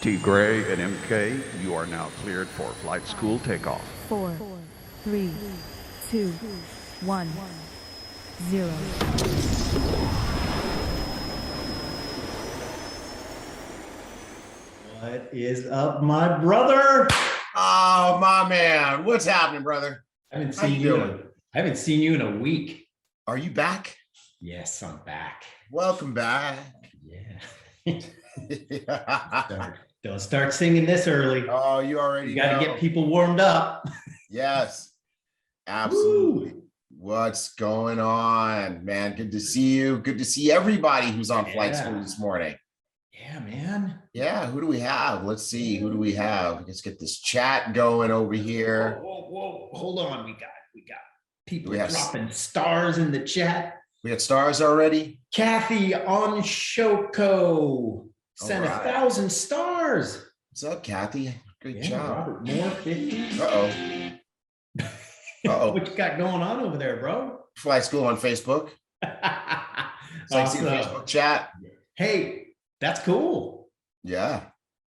T. Gray and MK, you are now cleared for flight school takeoff. 4, 3, 2, 1, 0. What is up, my brother? Oh, my man. What's happening, brother? I haven't seen you in a week. Are you back? Yes, I'm back. Welcome back. Yeah. Don't start singing this early. Oh, you already You got to know. get people warmed up. Yes, absolutely. Woo. What's going on, man? Good to see you. Good to see everybody who's on flight school this morning. Yeah, man. Yeah, who do we have? Let's see. Who do we have? Let's get this chat going over here. Whoa. Hold on. We got people We have dropping stars in the chat. We got stars already. Kathy on Shoko sent 1,000 stars. What's up, Kathy? Great job. Robert Moore, 50. Uh-oh. What you got going on over there, bro? Flight school on Facebook. It's like seeing Facebook chat. Hey, that's cool. Yeah.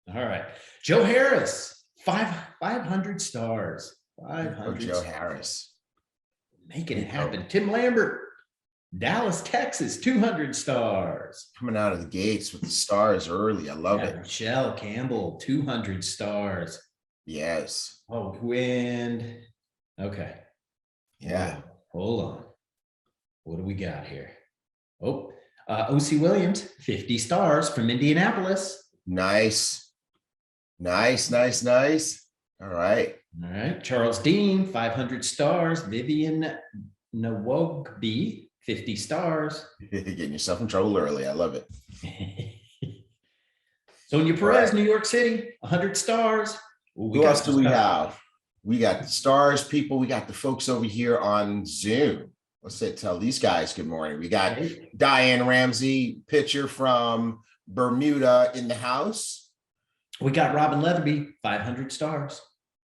All right. Joe Harris, 500 stars. 500 Joe Harris. Making it happen. Tim Lambert, Dallas, Texas, 200 stars. Coming out of the gates with the stars early. I love it. Michelle Campbell, 200 stars. Yes. Oh, wind. Okay. Yeah. Hold on. What do we got here? Oh, O.C. Williams, 50 stars from Indianapolis. Nice. All right. All right. Charles Dean, 500 stars. Vivian Nwogbi, 50 stars. Getting yourself in trouble early. I love it. Sonia Perez, New York City, 100 stars. Who else do we have? We got the stars people. We got the folks over here on Zoom. Let's tell these guys good morning. We got Diane Ramsey, pitcher from Bermuda in the house. We got Robin Leatherby, 500 stars.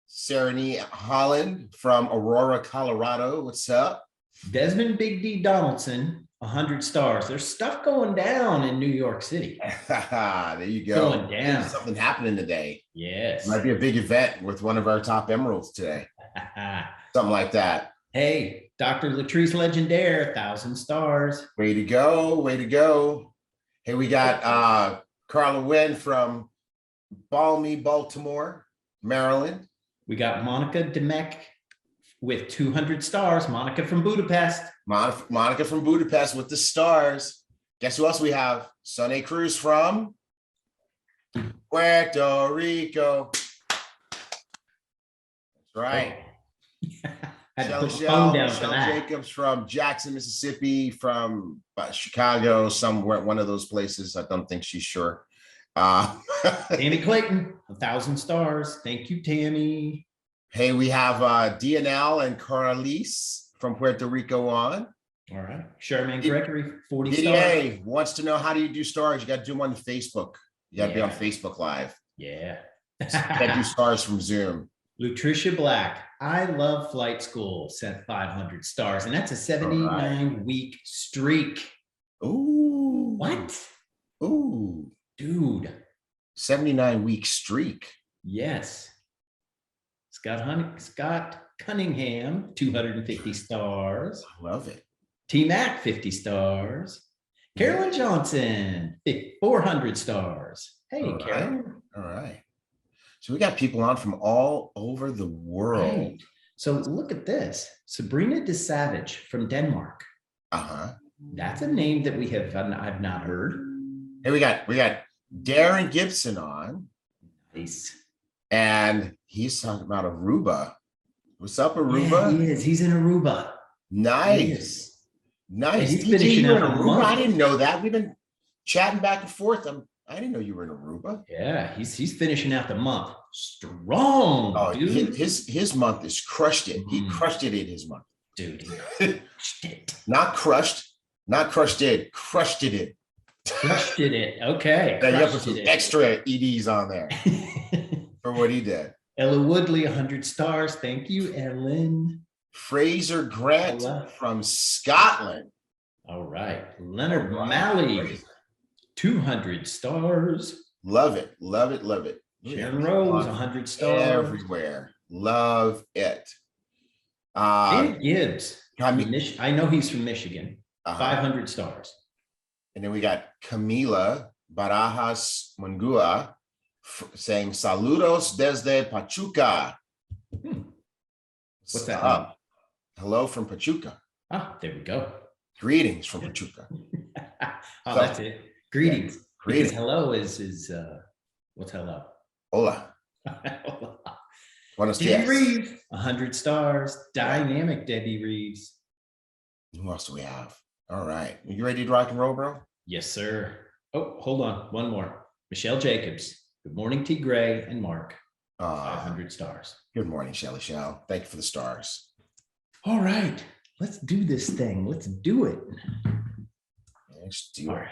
Sarah Holland from Aurora, Colorado. What's up? Desmond Big D Donaldson, 100 stars. There's stuff going down in New York City. There you go. Going down. There's something happening today. Yes. Might be a big event with one of our top emeralds today. Something like that. Hey, Dr. Latrice Legendaire, 1,000 stars. Way to go. Hey, we got Carla Wynn from balmy Baltimore, Maryland. We got Monica Demek with 200 stars. Monica from Budapest. Monica from Budapest with the stars. Guess who else we have? Sunny Cruz from Puerto Rico. That's right. Had to put the phone down for Michelle that. Jacobs from Jackson, Mississippi, from Chicago, somewhere, one of those places. I don't think she's sure. Tammy Clayton, 1,000 stars. Thank you, Tammy. Hey, we have DNL and Carlis from Puerto Rico on. All right. Charmaine Gregory, 40 DDA stars. wants to know, how do you do stars? You got to do them on Facebook. You got to be on Facebook Live. Yeah. Can't do stars from Zoom. Lutricia Black, I love flight school, sent 500 stars, and that's a 79-week streak. Ooh. What? Ooh. Dude. 79-week streak. Yes. Scott Cunningham, 250 stars. I love it. T-Mac, 50 stars. Carolyn Johnson, 400 stars. Hey, All right. Carolyn. All right. So we got people on from all over the world. Right. So look at this. Sabrina DeSavage from Denmark. Uh-huh. That's a name that I've not heard. Hey, we got Darren Gibson on. Nice. And he's talking about Aruba. What's up, Aruba? Yeah, he is. He's in Aruba. Nice. And he's DJ, finishing you're in up a Aruba? month. I didn't know that. We've been chatting back and forth. I didn't know you were in Aruba. Yeah, he's finishing out the month strong, Oh, dude. his month is crushed it. He crushed it in his month. Dude, he crushed it. Not crushed it. Crushed it in. Crushed it. Okay. Then you have to crushed put it. extra EDs on there for what he did. Ella Woodley, 100 stars. Thank you, Ellen. Fraser Grant Ella. from Scotland. All right. Leonard All right. Malley, Fraser. 200 stars. Love it. Love it. Love it. Sharon Rose, 100 stars. Everywhere. Love it. Dan Gibbs. Cami- I know he's from Michigan. 500 stars. And then we got Camila Barajas Mungua saying saludos desde Pachuca. What's that? Hello from Pachuca. Ah, there we go. Greetings from Pachuca. Oh, that's it. Greetings. Yeah. Greetings. Because hello is what's hello? Hola. Buenos Debbie dias. Reeves, 100 stars. Dynamic Debbie Reeves. Who else do we have? All right. Are you ready to rock and roll, bro? Yes, sir. Oh, hold on. One more. Michelle Jacobs. Good morning, T. Gray and Mark. 500 stars. Good morning, Shelly Shell. Thank you for the stars. All right. Let's do this thing. Let's do it. Let's do All it. right.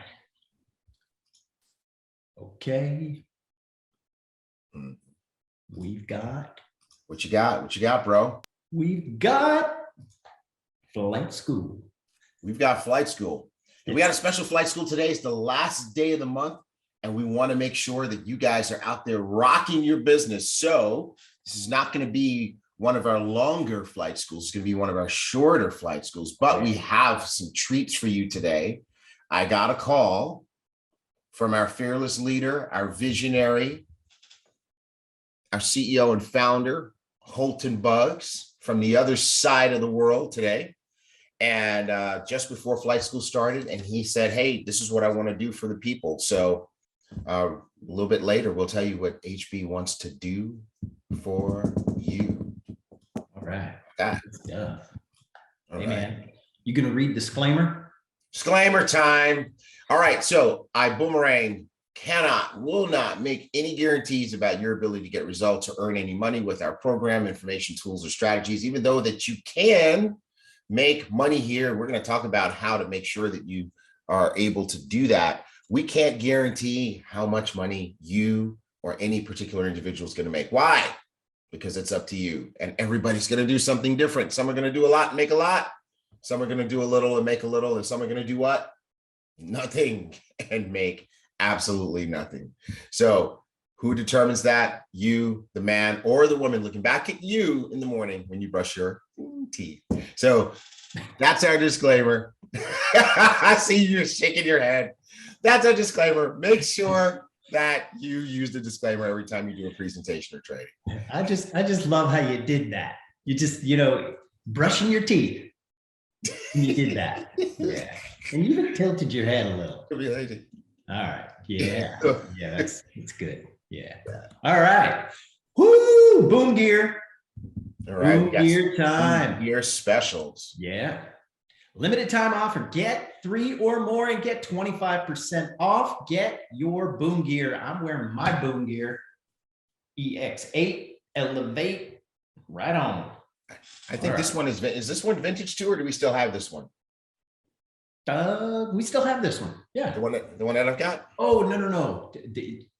Okay. We've got What you got? What you got, bro? We've got flight school. We've got flight school. And we got a special flight school today. It's the last day of the month. And we want to make sure that you guys are out there rocking your business. So this is not going to be one of our longer flight schools. It's going to be one of our shorter flight schools. But we have some treats for you today. I got a call from our fearless leader, our visionary, our CEO and founder, Holton Buggs, from the other side of the world today. And just before flight school started, and he said, hey, this is what I want to do for the people. So a little bit later, we'll tell you what HB wants to do for you. All right. Good stuff. All Hey, right. man, you going to read disclaimer? Disclaimer time. All right. So Ibüümerang will not make any guarantees about your ability to get results or earn any money with our program, information, tools, or strategies, even though that you can make money here. We're going to talk about how to make sure that you are able to do that. We can't guarantee how much money you or any particular individual is going to make. Why? Because it's up to you. And everybody's going to do something different. Some are going to do a lot and make a lot. Some are going to do a little and make a little. And some are going to do what? Nothing and make absolutely nothing. So who determines that? You, the man or the woman, looking back at you in the morning when you brush your teeth. So that's our disclaimer. I see you shaking your head. That's our disclaimer. Make sure that you use the disclaimer every time you do a presentation or training. I just love how you did that. You just, brushing your teeth. You did that. Yeah. And you even tilted your head a little. All right. Yeah. Yeah, that's good. Yeah. All right. Woo! Boom gear. All right. Boom gear time. Gear specials. Yeah. Limited time offer. Get 3 or more and get 25% off. Get your boom gear. I'm wearing my boom gear. Ex8 Elevate. Right on. I think this one is this one vintage too, or do we still have this one? We still have this one. Yeah. The one that I've got? Oh, no.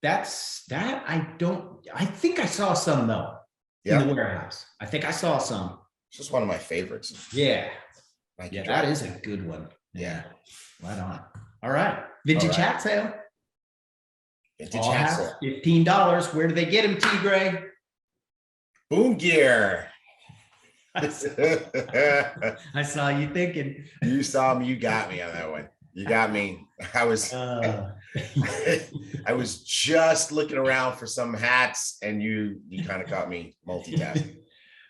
That's that. I think I saw some though. Yeah. In the warehouse. I think I saw some. It's just one of my favorites. Yeah. Like Yeah, that is a good one. Yeah. Right on. All right. Vintage hat sale. Vintage All hat hats, sale. $15. Where do they get them, T. Gray? Boom gear. I saw you thinking. You saw me. You got me on that one. You got me. I was just looking around for some hats, and you kind of caught me multitasking.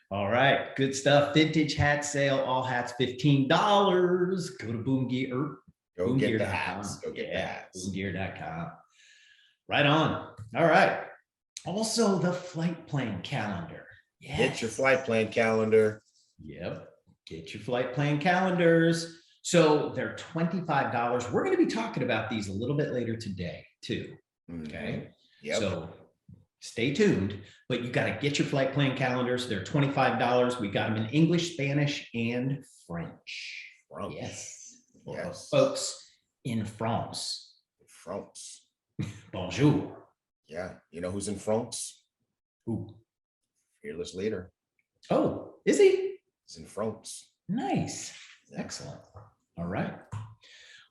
All right, good stuff. Vintage hat sale. All hats $15. Go to Boom Gear. Go get the hats. Go get the hats. Boomgear.com. Right on. All right. Also, the flight plan calendar. Yes. Get your flight plan calendar. Yep. Get your flight plan calendars. So they're $25. We're going to be talking about these a little bit later today, too. Okay. Yep. So stay tuned, but you got to get your flight plan calendars. They're $25. We got them in English, Spanish, and French. France. Yes. Yes. Folks in France. France. Bonjour. Yeah. You know who's in France? Ooh. Fearless leader. Oh, is he? He's in France. Nice. Excellent. All right.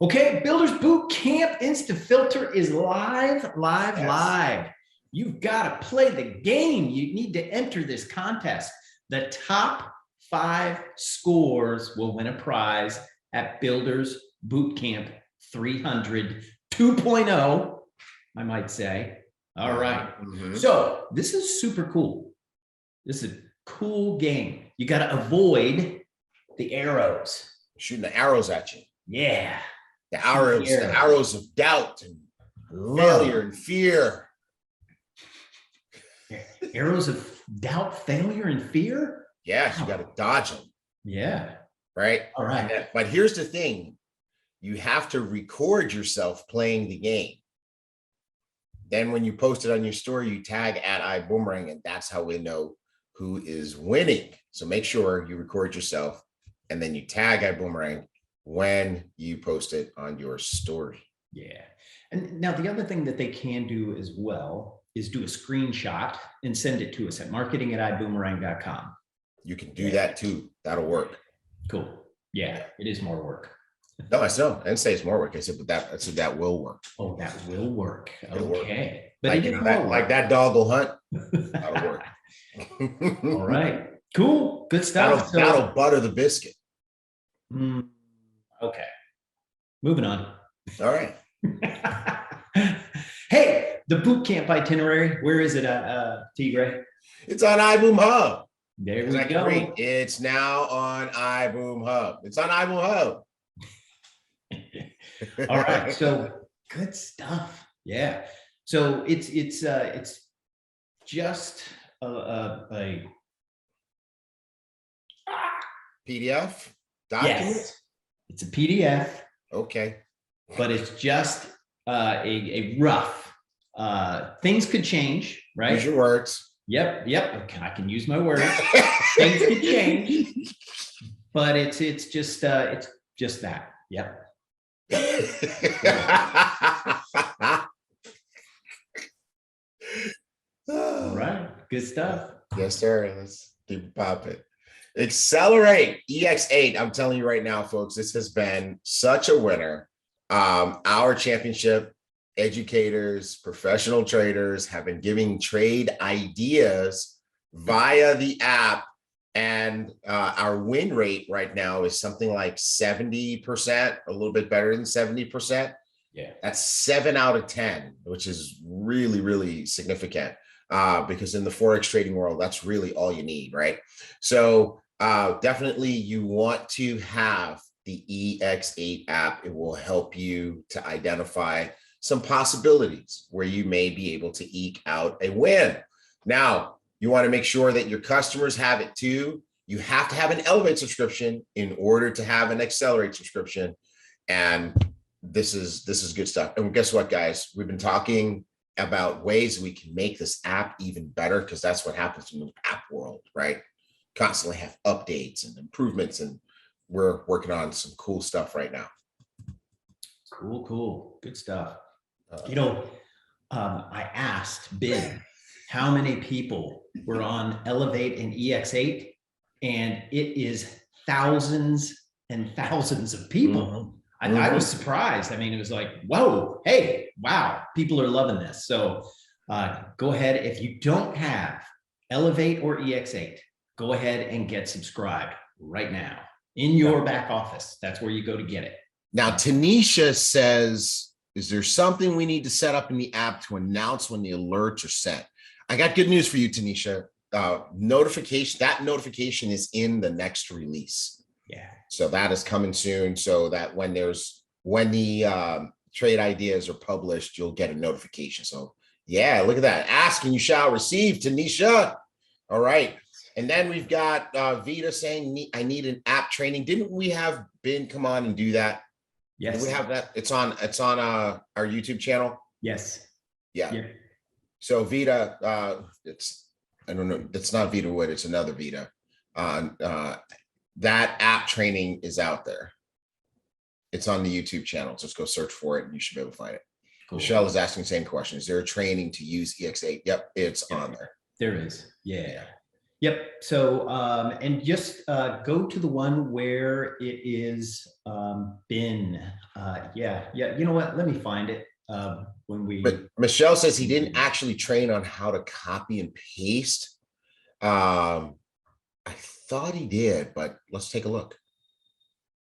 Okay, Builders Bootcamp InstaFilter is live. You've got to play the game. You need to enter this contest. The top 5 scores will win a prize at Builders Bootcamp 300 2.0, I might say. All right. So this is super cool. This is a cool game. You got to avoid the arrows. Shooting the arrows at you. Yeah. The arrows of doubt and failure and fear. Arrows of doubt, failure, and fear? Yes, you got to dodge them. Yeah. Right? All right. But here's the thing. You have to record yourself playing the game. Then when you post it on your story, you tag at Ibüümerang, and that's how we know who is winning. So make sure you record yourself and then you tag Ibüümerang when you post it on your story. Yeah. And now the other thing that they can do as well is do a screenshot and send it to us at marketing@iboomerang.com. You can do that too. That'll work. Cool. Yeah, it is more work. No, I didn't say it's more work. I said, but that will work. Oh, that will work. It'll work. Okay. But like that dog will hunt. That'll work. All right. Cool. Good stuff. That'll butter the biscuit. Okay. Moving on. All right. Hey, the bootcamp itinerary. Where is it, T. Gray? It's on iBoom Hub. There we go. It's now on iBoom Hub. It's on iBoom Hub. All right. So good stuff. Yeah. So it's just a PDF document. Yes, it's a PDF. Okay. But it's just a rough. Things could change, right? Use your words. Yep. Okay, I can use my words. Things could change, but it's just that. Yep. All right. Good stuff. Yes, sir. Let's keep it popping. Accelerate Ex8. I'm telling you right now, folks, this has been such a winner. Our championship educators, professional traders have been giving trade ideas via the app. And our win rate right now is something like 70%, a little bit better than 70%. Yeah. That's 7 out of 10, which is really, really significant because in the Forex trading world, that's really all you need, right? So definitely you want to have the Ex8 app. It will help you to identify some possibilities where you may be able to eke out a win. Now, you want to make sure that your customers have it too. You have to have an Elevate subscription in order to have an Accelerate subscription. And this is good stuff. And guess what, guys? We've been talking about ways we can make this app even better because that's what happens in the app world, right? Constantly have updates and improvements, and we're working on some cool stuff right now. Cool. Good stuff. I asked Ben how many people were on Elevate and Ex8, and it is thousands and thousands of people. I was surprised. I mean, it was like, whoa, hey, wow, people are loving this. So go ahead. If you don't have Elevate or Ex8, go ahead and get subscribed right now in your back office. That's where you go to get it. Now, Tanisha says, is there something we need to set up in the app to announce when the alerts are sent? I got good news for you, Tanisha. That notification is in the next release. Yeah. So that is coming soon. So that when the trade ideas are published, you'll get a notification. So yeah, look at that. Ask and you shall receive, Tanisha. All right. And then we've got Vita saying, I need an app training. Didn't we have Ben come on and do that? Yes. Do we have that? It's on our YouTube channel. Yes. Yeah. So Vita, I don't know. It's not Vita Wood. It's another Vita. That app training is out there. It's on the YouTube channel. Just go search for it and you should be able to find it. Cool. Michelle is asking the same question. Is there a training to use Ex8? Yep, it's on there. There is. Yeah. Yep. So, and just go to the one where it is been. Yeah. You know what? Let me find it. But Michelle says he didn't actually train on how to copy and paste. I thought he did, but let's take a look.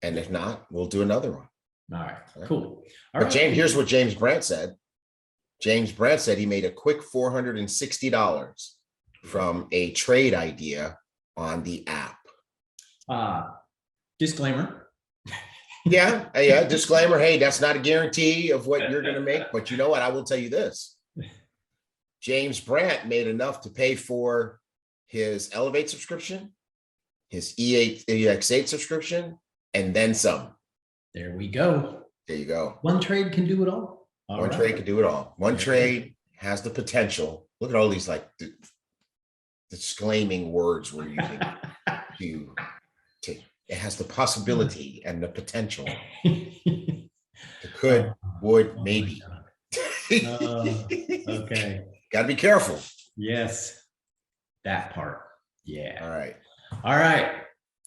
And if not, we'll do another one. All right. Cool. But James, here's what James Brandt said. James Brandt said he made a quick $460 from a trade idea on the app. Disclaimer. Yeah. Disclaimer. Hey, that's not a guarantee of what you're going to make. But you know what? I will tell you this. James Brandt made enough to pay for his Elevate subscription, his Ex8 subscription, and then some. There we go. There you go. One trade can do it all. One trade can do it all. One trade has the potential. Look at all these like disclaiming words we're using. It has the possibility and the potential. It could, would, maybe. Okay. Got to be careful. Yes. That part. Yeah. All right.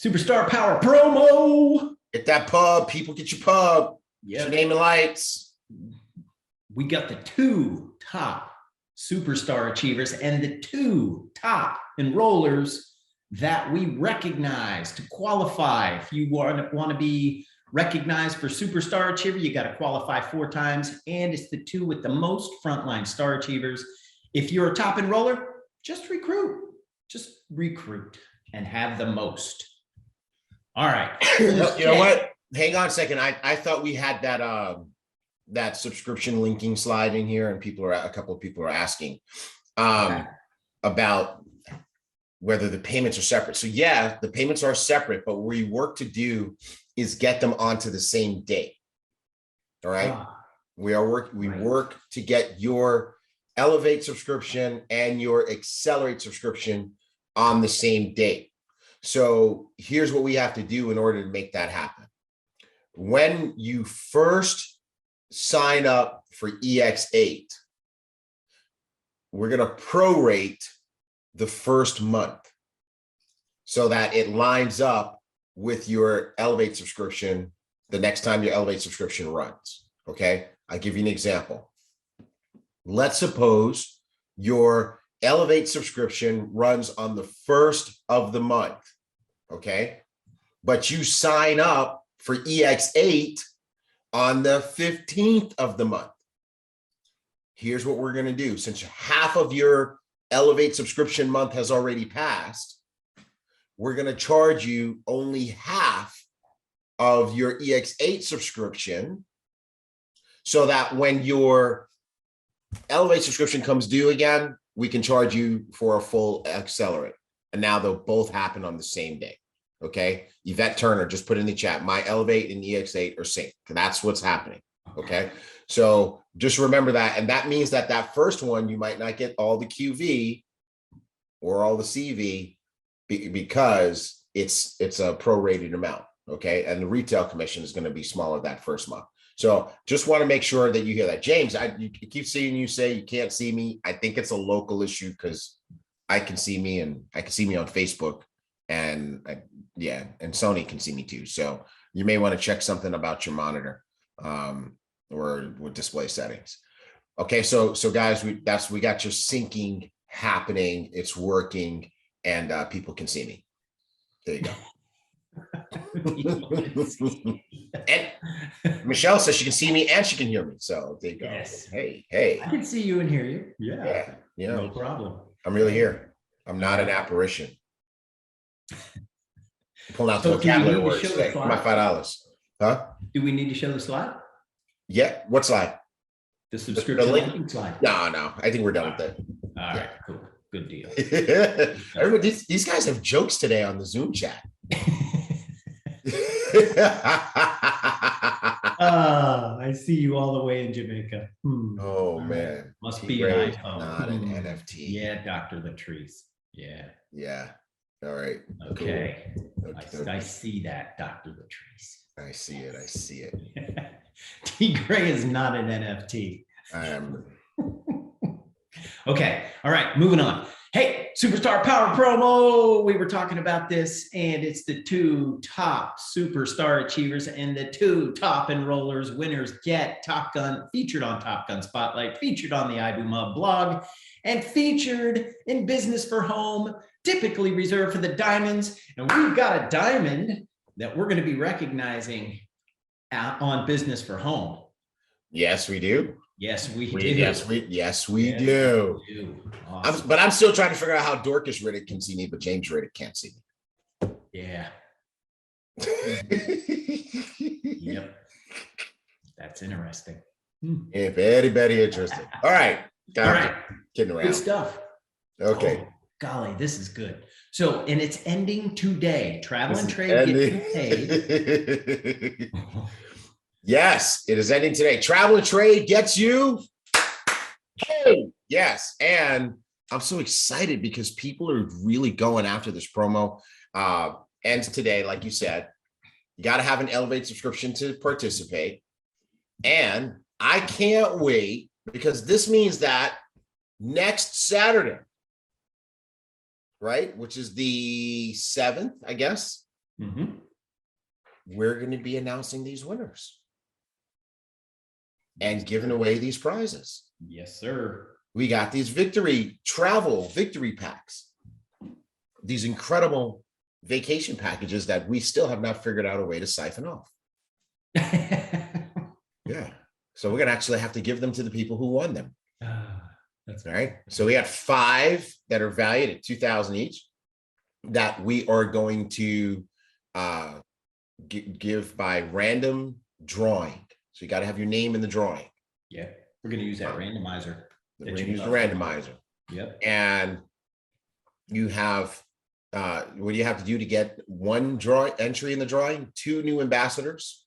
Superstar Power promo. Get that pub. People get your pub. Get your name and lights. We got the 2 top superstar achievers and the 2 top enrollers that we recognize to qualify. If you want to be recognized for superstar achiever, you got to qualify 4 times, and it's the 2 with the most frontline star achievers. If you're a top enroller, just recruit and have the most. All right. You know what? Hang on a second. I thought we had that subscription linking slide in here, and a couple of people are asking about whether the payments are separate. So yeah, the payments are separate, but what we work to do is get them onto the same date. All right. We work to get your Elevate subscription and your Accelerate subscription on the same date. So here's what we have to do in order to make that happen. When you first sign up for EX8, we're going to prorate the first month so that it lines up with your Elevate subscription the next time your Elevate subscription runs. Okay. I'll give you an example. Let's suppose your Elevate subscription runs on the 1st of the month. Okay. But you sign up for EX8 on the 15th of the month. Here's what we're going to do. Since half of your Elevate subscription month has already passed, we're going to charge you only half of your EX8 subscription so that when your Elevate subscription comes due again, we can charge you for a full Accelerate. And now they'll both happen on the same day. Okay. Yvette Turner just put in the chat, my Elevate and EX8 are synced. That's what's happening. Okay. So just remember that. And that means that that first one, you might not get all the QV or all the CV because it's a prorated amount. Okay. And the retail commission is going to be smaller that first month. So just want to make sure that you hear that. James, you keep seeing you say you can't see me. I think it's a local issue because I can see me and I can see me on Facebook and and Sony can see me too. So you may want to check something about your monitor or with display settings. Okay, so guys, we got your syncing happening. It's working, and people can see me. There you go. And Michelle says she can see me and she can hear me. So there you go. Yes. Hey. I can see you and hear you. Yeah. You know, no problem. I'm really here. I'm not an apparition. Pulling out the vocabulary words. Hey, my $5. Huh? Do we need to show the slide? Yeah. What slide? The subscription linking slide. No. I think we're done with that. All right. Cool. Good deal. Everybody, these guys have jokes today on the Zoom chat. I see you all the way in Jamaica. Oh man, must be an iPhone. Not an NFT. Yeah, Dr. Latrice. Yeah. All right. Okay. Cool. I see that, Dr. Latrice. I see it. T Gray is not an NFT. I am. Okay. All right. Moving on. Hey, Superstar Power Promo. We were talking about this, and it's the 2 top superstar achievers and the 2 top enrollers. Winners get Top Gun, featured on Top Gun Spotlight, featured on the Ibüümerang blog, and featured in Business for Home, typically reserved for the diamonds. And we've got a diamond that we're going to be recognizing on Business for Home. Yes, we do. Yes, we do. Yes, we do. Awesome. But I'm still trying to figure out how Dorcas Riddick can see me, but James Riddick can't see me. Yeah. Yep. That's interesting. If anybody interested. All right. Kidding around. Good stuff. Okay. Oh, golly, this is good. So, and it's ending today. Travel and Trade gets paid. Yes, it is ending today. Travel and Trade gets you. Hey, yes. And I'm so excited because people are really going after this promo. Ends today, like you said. You got to have an Elevate subscription to participate. And I can't wait because this means that next Saturday, right, which is the 7th, I guess, we're going to be announcing these winners and giving away these prizes. Yes, sir. We got these travel victory packs, these incredible vacation packages that we still have not figured out a way to siphon off. Yeah. So we're going to actually have to give them to the people who won them. That's all right. So we got 5 that are valued at $2,000 each that we are going to give by random drawing. So you got to have your name in the drawing. Yeah. We're going to use that randomizer. We're going to use the randomizer. Yep. And you have, what do you have to do to get 1 entry in the drawing? 2 new ambassadors,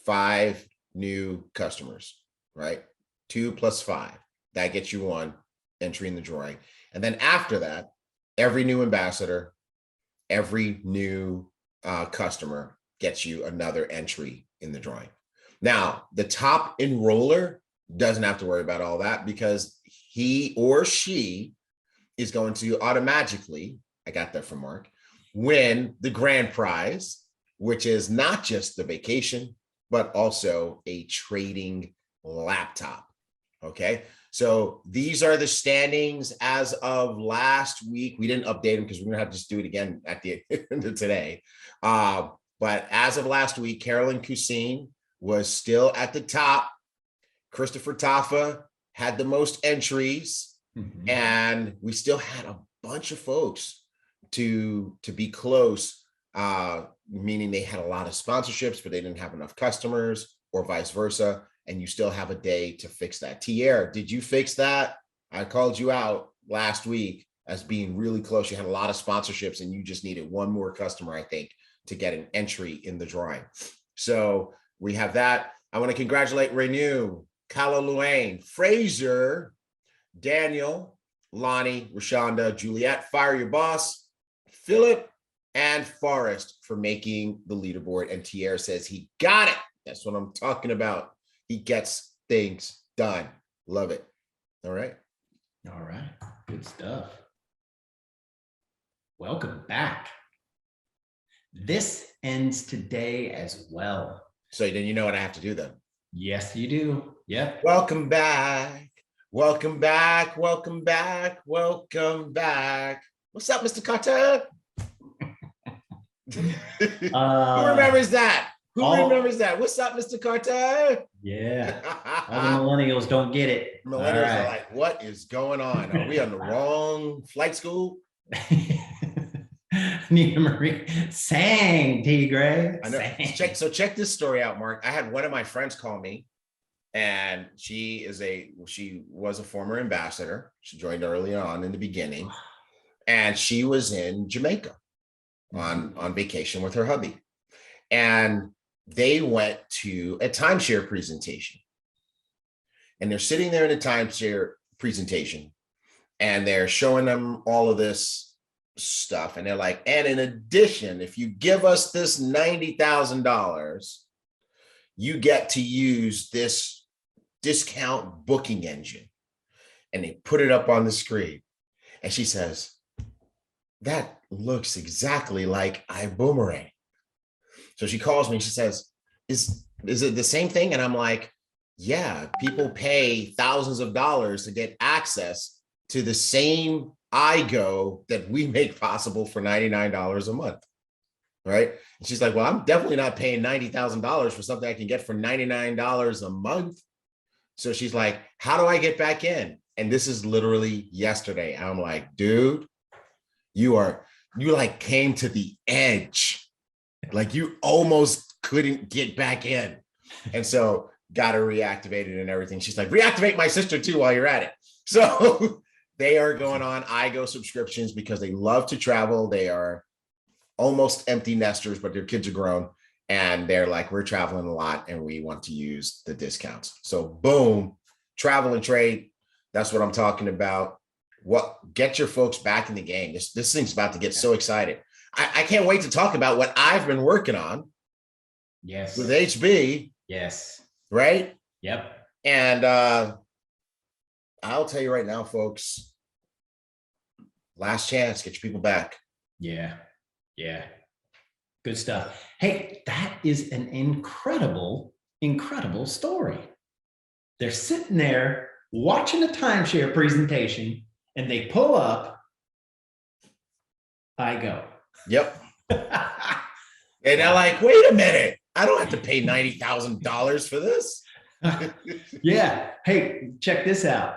5 new customers, right? 2 plus 5. That gets you 1 entry in the drawing. And then after that, every new ambassador, every new customer gets you another entry in the drawing. Now, the top enroller doesn't have to worry about all that because he or she is going to automatically, I got that from Mark, win the grand prize, which is not just the vacation, but also a trading laptop. Okay. So these are the standings as of last week. We didn't update them because we're going to have to just do it again at the end of today. But as of last week, Carolyn Cuisine was still at the top. Christopher Taffa had the most entries, and we still had a bunch of folks to be close, meaning they had a lot of sponsorships, but they didn't have enough customers or vice versa. And you still have a day to fix that. Tierre, did you fix that? I called you out last week as being really close. You had a lot of sponsorships and you just needed 1 more customer, I think, to get an entry in the drawing. So we have that. I want to congratulate Renew, Kala Luane, Fraser, Daniel, Lonnie, Rashonda, Juliet, Fire Your Boss, Philip, and Forrest for making the leaderboard. And Tierre says he got it. That's what I'm talking about. He gets things done. Love it. All right. All right. Good stuff. Welcome back. This ends today as well. So then you know what I have to do then. Yes, you do. Yep. Welcome back. Welcome back. Welcome back. Welcome back. What's up, Mr. Carter? Who remembers that? Who remembers that? What's up, Mr. Carter? Yeah. All the millennials don't get it. Millennials are like, what is going on? Are we on the wrong flight school? Nina Marie sang, Tigray. I know. Check this story out, Mark. I had one of my friends call me, and she was a former ambassador. She joined early on in the beginning, and she was in Jamaica on vacation with her hubby. And they went to a timeshare presentation, and they're sitting there in a timeshare presentation, and they're showing them all of this stuff. And they're like, and in addition, if you give us this $90,000, you get to use this discount booking engine. And they put it up on the screen. And she says, that looks exactly like Ibüümerang. So she calls me and she says, is it the same thing? And I'm like, yeah, people pay thousands of dollars to get access to the same iGo that we make possible for $99 a month. Right. And she's like, well, I'm definitely not paying $90,000 for something I can get for $99 a month. So she's like, how do I get back in? And this is literally yesterday. I'm like, dude, you like came to the edge. Like you almost couldn't get back in. And so got her reactivated and everything. She's like, reactivate my sister too while you're at it. So they are going on iGo subscriptions because they love to travel. They are almost empty nesters, but their kids are grown. And they're like, we're traveling a lot and we want to use the discounts. So boom, travel and trade. That's what I'm talking about. Get your folks back in the game. This thing's about to get so excited. I can't wait to talk about what I've been working on. Yes. With HB. Yes. Right? Yep. And I'll tell you right now, folks, last chance, get your people back. Yeah. Yeah. Good stuff. Hey, that is an incredible, incredible story. They're sitting there watching a timeshare presentation and they pull up iGo. Yep. And they're like, wait a minute, I don't have to pay $90,000 for this. Yeah. Hey, check this out.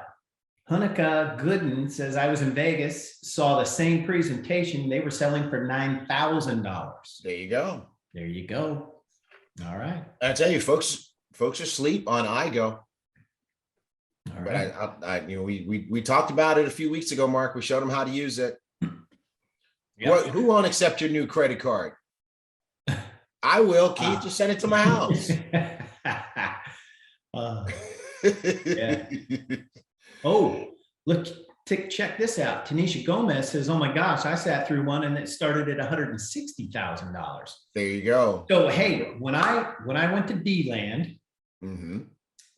Hanukkah Gooden says, I was in Vegas, saw the same presentation. They were selling for $9,000. There you go. There you go. All right. I tell you, folks are asleep on iGo. All right. But we talked about it a few weeks ago, Mark. We showed them how to use it. Yep. Who won't accept your new credit card? I will, Keith. Just send it to my house. Yeah. Oh, look, check this out. Tanisha Gomez says, oh my gosh, I sat through one and it started at $160,000. There you go. So, hey, when I went to D-Land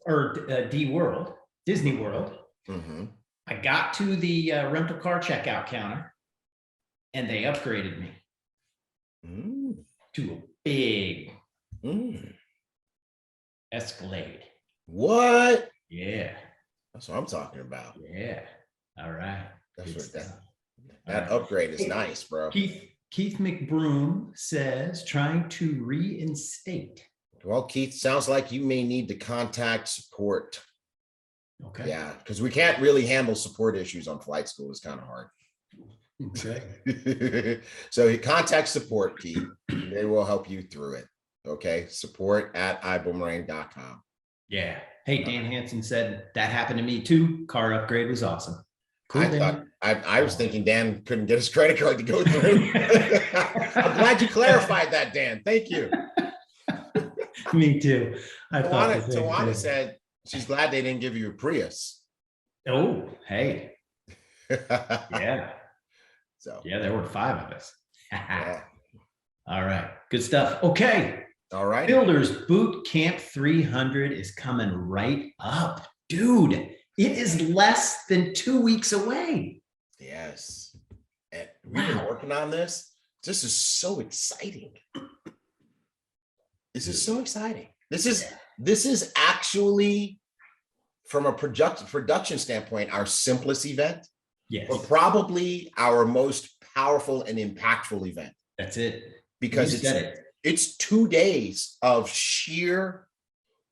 or D-World, Disney World, I got to the rental car checkout counter and they upgraded me to a big Escalade. What? Yeah. That's what I'm talking about. Yeah. All right. That's what that upgrade is nice, bro. Keith McBroom says, trying to reinstate. Well, Keith, sounds like you may need to contact support. Okay. Yeah, because we can't really handle support issues on flight school. It's kind of hard. Okay. So you contact support, Keith. They will help you through it. Okay. support@iboomerang.com. Yeah. Hey, Dan Hansen said that happened to me too. Car upgrade was awesome. Cool, I was thinking Dan couldn't get his credit card to go through. I'm glad you clarified that, Dan. Thank you. Me too. Tawana said she's glad they didn't give you a Prius. Oh, hey. Yeah. So yeah, there were 5 of us. yeah. All right. Good stuff. Okay. All right. Builders Bootcamp 300 is coming right up. Dude, it is less than 2 weeks away. Yes. And we've been working on this. This is so exciting. This is so exciting. This is actually, from a production standpoint, our simplest event. Yes. But probably our most powerful and impactful event. That's it. Because it's 2 days of sheer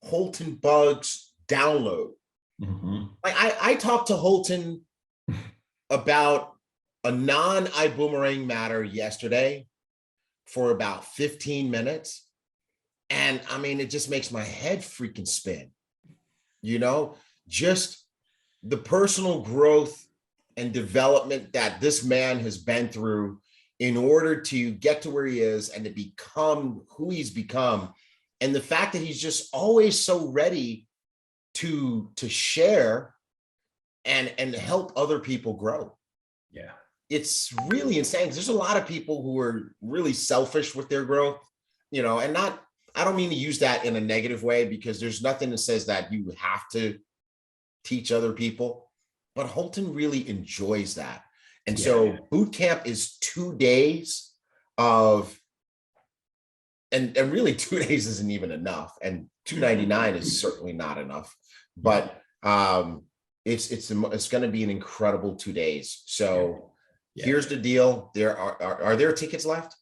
Holton Bugs download. Like I talked to Holton about a non-Ibüümerang matter yesterday for about 15 minutes. And I mean, it just makes my head freaking spin. You know, just the personal growth and development that this man has been through in order to get to where he is and to become who he's become. And the fact that he's just always so ready to share and help other people grow. Yeah. It's really insane. There's a lot of people who are really selfish with their growth, you know, and I don't mean to use that in a negative way, because there's nothing that says that you have to teach other people, but Holton really enjoys that. And so boot camp is 2 days of, and really 2 days isn't even enough. And $299 is certainly not enough, but it's going to be an incredible 2 days. So here's the deal. Are there tickets left?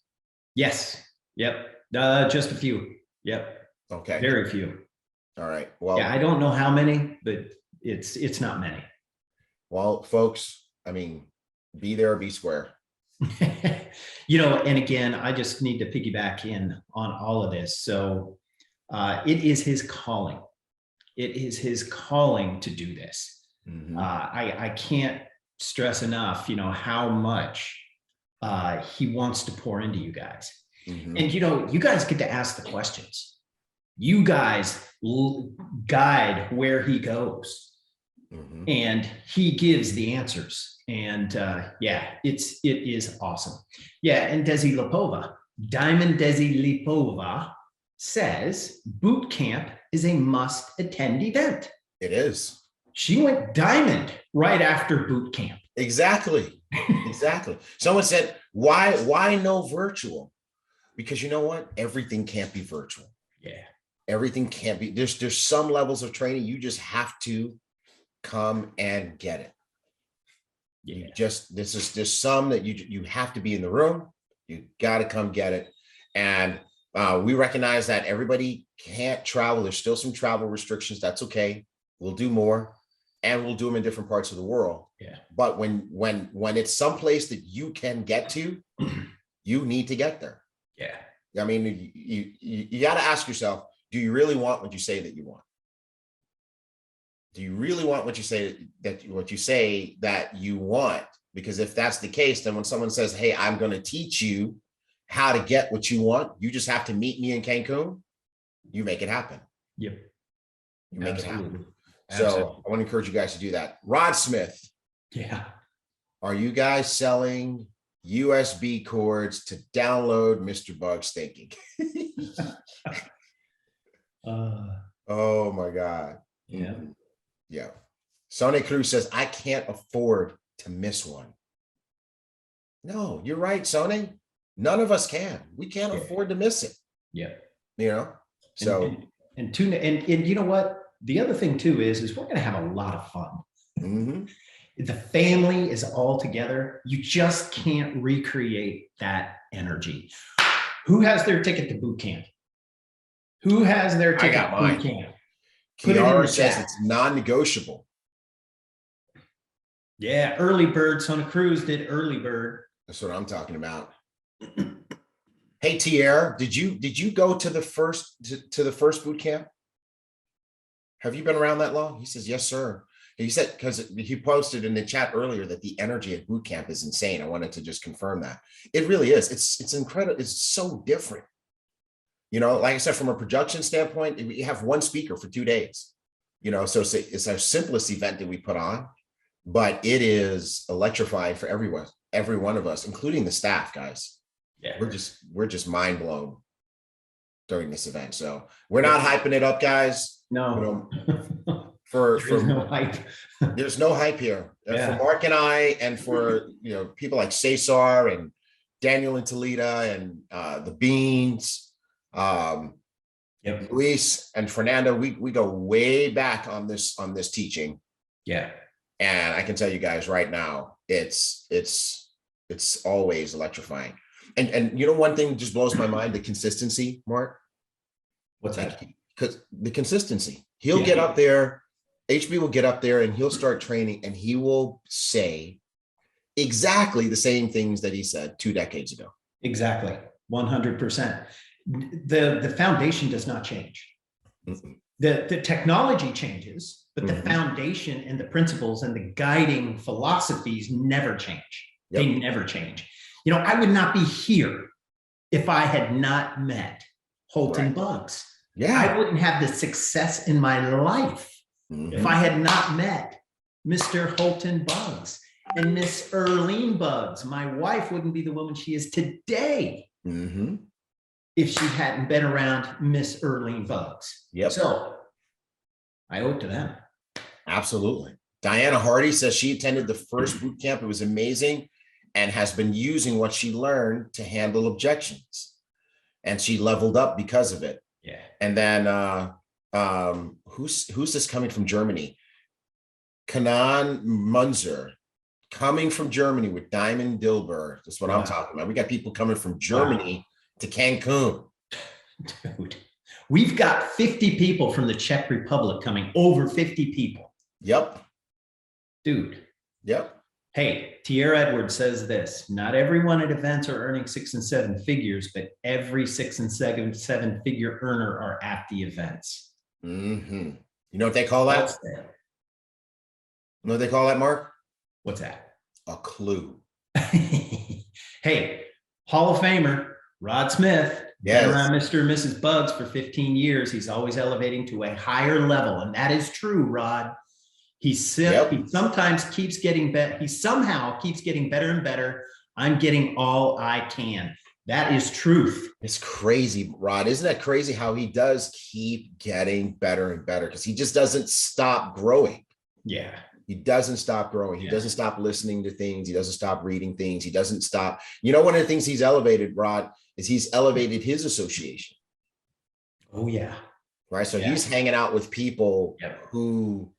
Yes. Yep. Just a few. Yep. Okay. Very few. All right. Well, yeah, I don't know how many, but it's not many. Well, folks, I mean, be there or be square. You know, and again, I just need to piggyback in on all of this. So it is his calling. It is his calling to do this. Mm-hmm. I can't stress enough, you know, how much he wants to pour into you guys. Mm-hmm. And, you know, you guys get to ask the questions. You guys guide where he goes. Mm-hmm. And he gives the answers. And yeah, it is awesome. Yeah, and Desi Lipova, Diamond Desi Lipova says boot camp is a must-attend event. It is. She went diamond right after boot camp. Exactly. Exactly. Someone said, why no virtual? Because you know what? Everything can't be virtual. Yeah. Everything can't be. There's some levels of training you just have to come and get it. Yeah. There's some that you have to be in the room. You got to come get it. And we recognize that everybody can't travel. There's still some travel restrictions. That's okay. We'll do more, and we'll do them in different parts of the world. Yeah. But when it's someplace that you can get to, you need to get there. Yeah. I mean, you got to ask yourself, do you really want what you say that you want? Do you really want what you say that you want? Because if that's the case, then when someone says, hey, I'm going to teach you how to get what you want, you just have to meet me in Cancun, you make it happen. Yep. You make Absolutely. it happen. Absolutely. So I want to encourage you guys to do that. Rod Smith. Yeah. Are you guys selling USB cords to download Mr. Bug's thinking? Oh my God. Yeah. Yeah. Sonny Cruz says, I can't afford to miss one. No, you're right, Sonny. None of us can. We can't afford to miss it. Yeah. You know? So and you know what? The other thing too is we're going to have a lot of fun. mm-hmm. The family is all together. You just can't recreate that energy. Who has their ticket to boot camp? Who has their ticket to boot camp? Kiara says it's non-negotiable. Yeah, early bird. Sona Cruz did early bird. That's what I'm talking about. Hey, Tierra, did you go to the first boot camp? Have you been around that long? He says, yes, sir. He said, because he posted in the chat earlier that the energy at boot camp is insane. I wanted to just confirm that. It really is. It's incredible. It's so different. You know, like I said, from a production standpoint, we have one speaker for 2 days. You know, so it's our simplest event that we put on, but it is electrifying for everyone, every one of us, including the staff, guys. Yeah, we're just mind blown during this event. So we're not hyping it up, guys. No. For no hype. There's no hype here. Yeah. For Mark and I, and for people like Cesar and Daniel and Talita and the Beans, Luis and Fernando, we go way back on this teaching. Yeah. And I can tell you guys right now, it's always electrifying. And one thing just blows my mind, the consistency, Mark. What's that? Because the consistency. He'll get up there, HB will get up there and he'll start training and he will say exactly the same things that he said 2 decades ago. Exactly. 100%. The foundation does not change. Mm-hmm. The technology changes, but the foundation and the principles and the guiding philosophies never change. They never change. I would not be here if I had not met Holton Buggs. Yeah. I wouldn't have the success in my life if I had not met Mr. Holton Buggs and Miss Erlene Buggs. My wife wouldn't be the woman she is today if she hadn't been around Miss Erlene Buggs. Yep. So I owe it to them. Absolutely. Diana Hardy says she attended the first boot camp. It was amazing and has been using what she learned to handle objections. And she leveled up because of it. Yeah. And then who's this coming from Germany? Kanan Munzer coming from Germany with Diamond Dilber. That's what I'm talking about. We got people coming from Germany to Cancun. Dude, we've got 50 people from the Czech Republic coming, over 50 people. Yep. Dude. Yep. Hey, Tierra Edwards says this: not everyone at events are earning 6 and 7 figures, but every 6 and 7 figure earner are at the events. Mm-hmm. You know what they call that? You know what they call that, Mark? What's that? A clue. Hey, Hall of Famer Rod Smith, been around Mr. and Mrs. Bugs for 15 years. He's always elevating to a higher level. And that is true, Rod. He sometimes keeps getting better. He somehow keeps getting better and better. I'm getting all I can. That is truth. It's crazy, Rod. Isn't that crazy how he does keep getting better and better? Because he just doesn't stop growing. Yeah. He doesn't stop growing. He doesn't stop listening to things. He doesn't stop reading things. He doesn't stop. You know, one of the things he's elevated, Rod, is he's elevated his association. Oh, yeah. Right. So he's hanging out with people who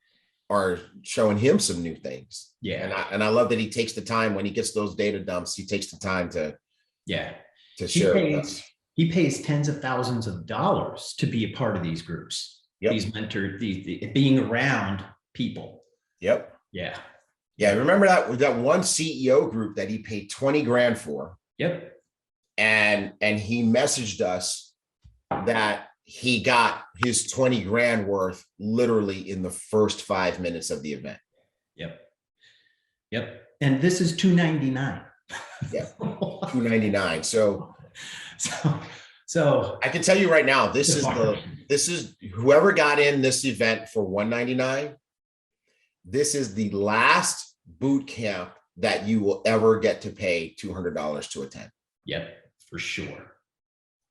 are showing him some new things. Yeah. And I love that he takes the time when he gets those data dumps, he takes the time to share it with us. He pays tens of thousands of dollars to be a part of these groups. These mentors, being around people. Yep. Yeah. Yeah. Remember that one CEO group that he paid 20 grand for. Yep. And he messaged us that he got his 20 grand worth literally in the first 5 minutes of the event. Yep. And this is $299. Yeah. $299. So I can tell you right now, this is whoever got in this event for $199. This is the last boot camp that you will ever get to pay $200 to attend. Yep, for sure.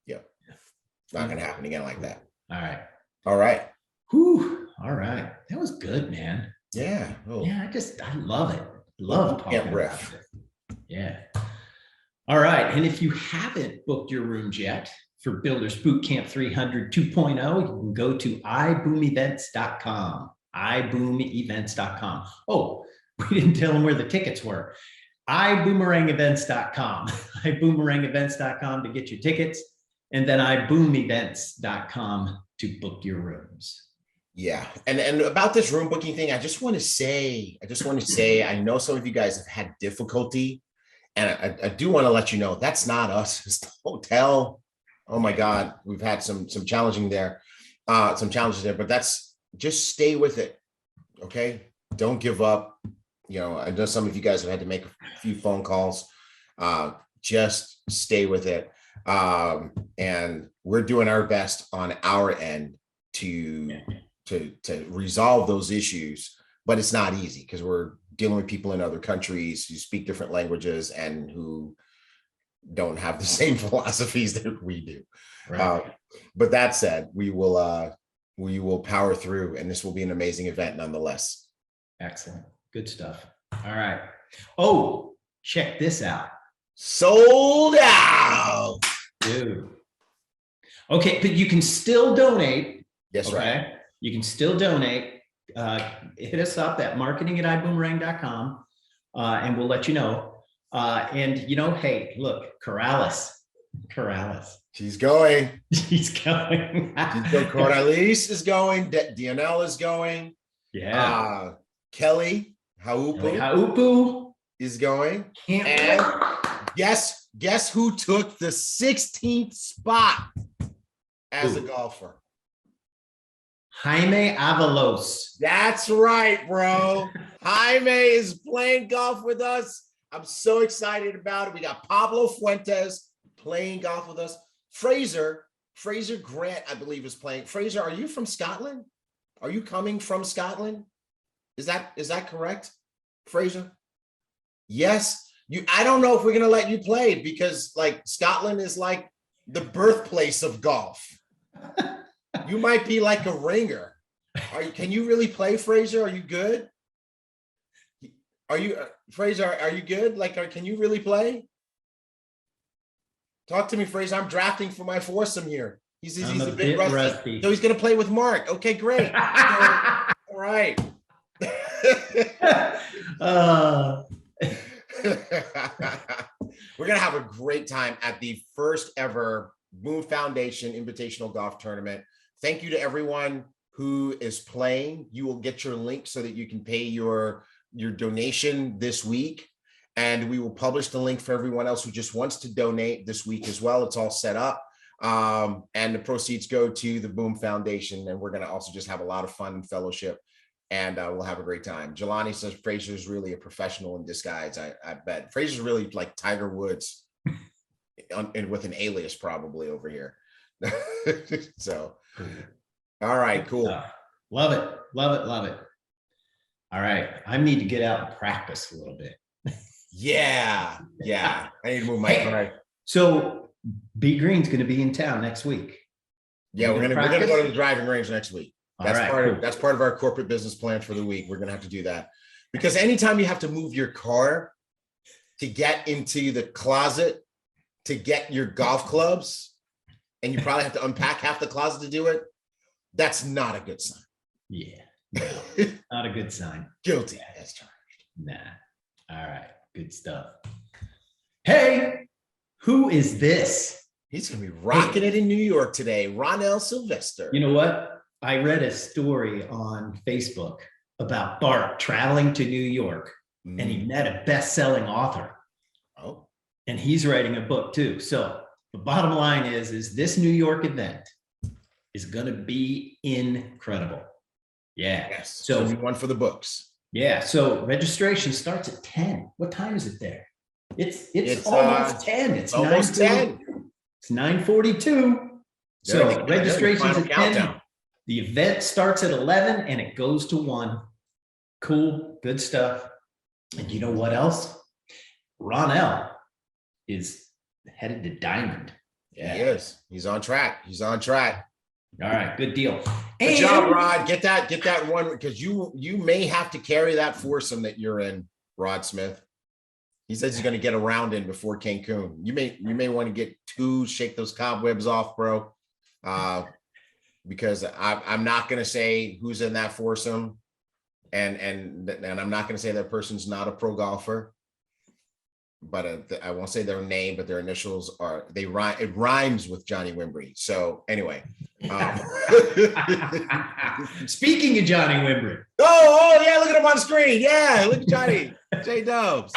Yep. It's not going to happen again like that. All right. Whew. All right. That was good, man. Yeah. Oh. Yeah, I love it. Love talking about it. Yeah. All right. And if you haven't booked your rooms yet for Builders Bootcamp 300 2.0, you can go to iboomevents.com. iboomevents.com. Oh, we didn't tell them where the tickets were. Iboomerangevents.com. Iboomerangevents.com to get your tickets, and then iboomevents.com to book your rooms. Yeah. And about this room booking thing, I just want to say, I know some of you guys have had difficulty, and I do want to let you know that's not us. It's the hotel. Oh my God. We've had some challenging there, some challenges there, but just stay with it. Okay. Don't give up. You know, I know some of you guys have had to make a few phone calls. Just stay with it. And we're doing our best on our end to resolve those issues, but it's not easy because we're dealing with people in other countries who speak different languages and who don't have the same philosophies that we do. Right. But that said, we will power through, and this will be an amazing event nonetheless. Excellent. Good stuff. All right. Oh, check this out. Sold out. Dude. Okay, but you can still donate. Yes, okay? Right. You can still donate. Hit us up at marketing@iboomerang.com, and we'll let you know. And you know, hey, look, Corrales. She's going. She's going. Corrales is going. DNL is going. Yeah. Kelly Haupu is going. And guess who took the 16th spot as a golfer? Jaime Avalos. That's right, bro. Jaime is playing golf with us. I'm so excited about it. We got Pablo Fuentes playing golf with us. Fraser Grant, I believe, is playing. Fraser, are you from Scotland? Are you coming from Scotland? Is that correct, Fraser? Yes. I don't know if we're gonna let you play because like Scotland is like the birthplace of golf. You might be like a ringer. Can you really play, Fraser? Are you good? Are you, Fraser, are you good? Like, can you really play? Talk to me, Fraser. I'm drafting for my foursome here. He's a bit rusty. So he's going to play with Mark. Okay, great. All right. We're going to have a great time at the first ever BÜM Foundation Invitational Golf Tournament. Thank you to everyone who is playing. You will get your link so that you can pay your donation this week. And we will publish the link for everyone else who just wants to donate this week as well. It's all set up. And the proceeds go to the BÜM Foundation. And we're going to also just have a lot of fun and fellowship. And we'll have a great time. Jelani says Fraser's really a professional in disguise. I bet. Fraser's really like Tiger Woods and with an alias probably over here. So, all right, cool. Love it. Love it. Love it. All right. I need to get out and practice a little bit. Yeah. I need to move my car. So B Green's going to be in town next week. Yeah, we're gonna go to the driving range next week. That's cool. That's part of our corporate business plan for the week. We're gonna have to do that because anytime you have to move your car to get into the closet to get your golf clubs, and you probably have to unpack half the closet to do it, that's not a good sign. Yeah, no, not a good sign. Guilty as charged. Nah. All right, good stuff. Hey, who is this? He's gonna be rocking it in New York today. Ronell Sylvester. You know what? I read a story on Facebook about Bart traveling to New York and he met a best-selling author. Oh. And he's writing a book too. So the bottom line is this New York event is going to be incredible. Yeah. Yes. So one for the books. Yeah. So registration starts at 10. What time is it there? It's almost 10. It's almost 10. It's 9:42. So registration's at 10. Countdown. The event starts at 11 and it goes to 1. Cool, good stuff. And you know what else? Ronell is headed to Diamond. Yeah, he is. He's on track. All right, good deal. Good job, Rod. Get that one because you may have to carry that foursome that you're in, Rod Smith. He says he's going to get a round in before Cancun. You may want to get 2, shake those cobwebs off, bro. Because I'm not going to say who's in that foursome, and I'm not going to say that person's not a pro golfer, but I won't say their name, but their initials rhyme. It rhymes with Johnny Wimbrey. So anyway, speaking of Johnny Wimbrey. Oh yeah, look at him on screen. Yeah, look at Johnny J Dubs.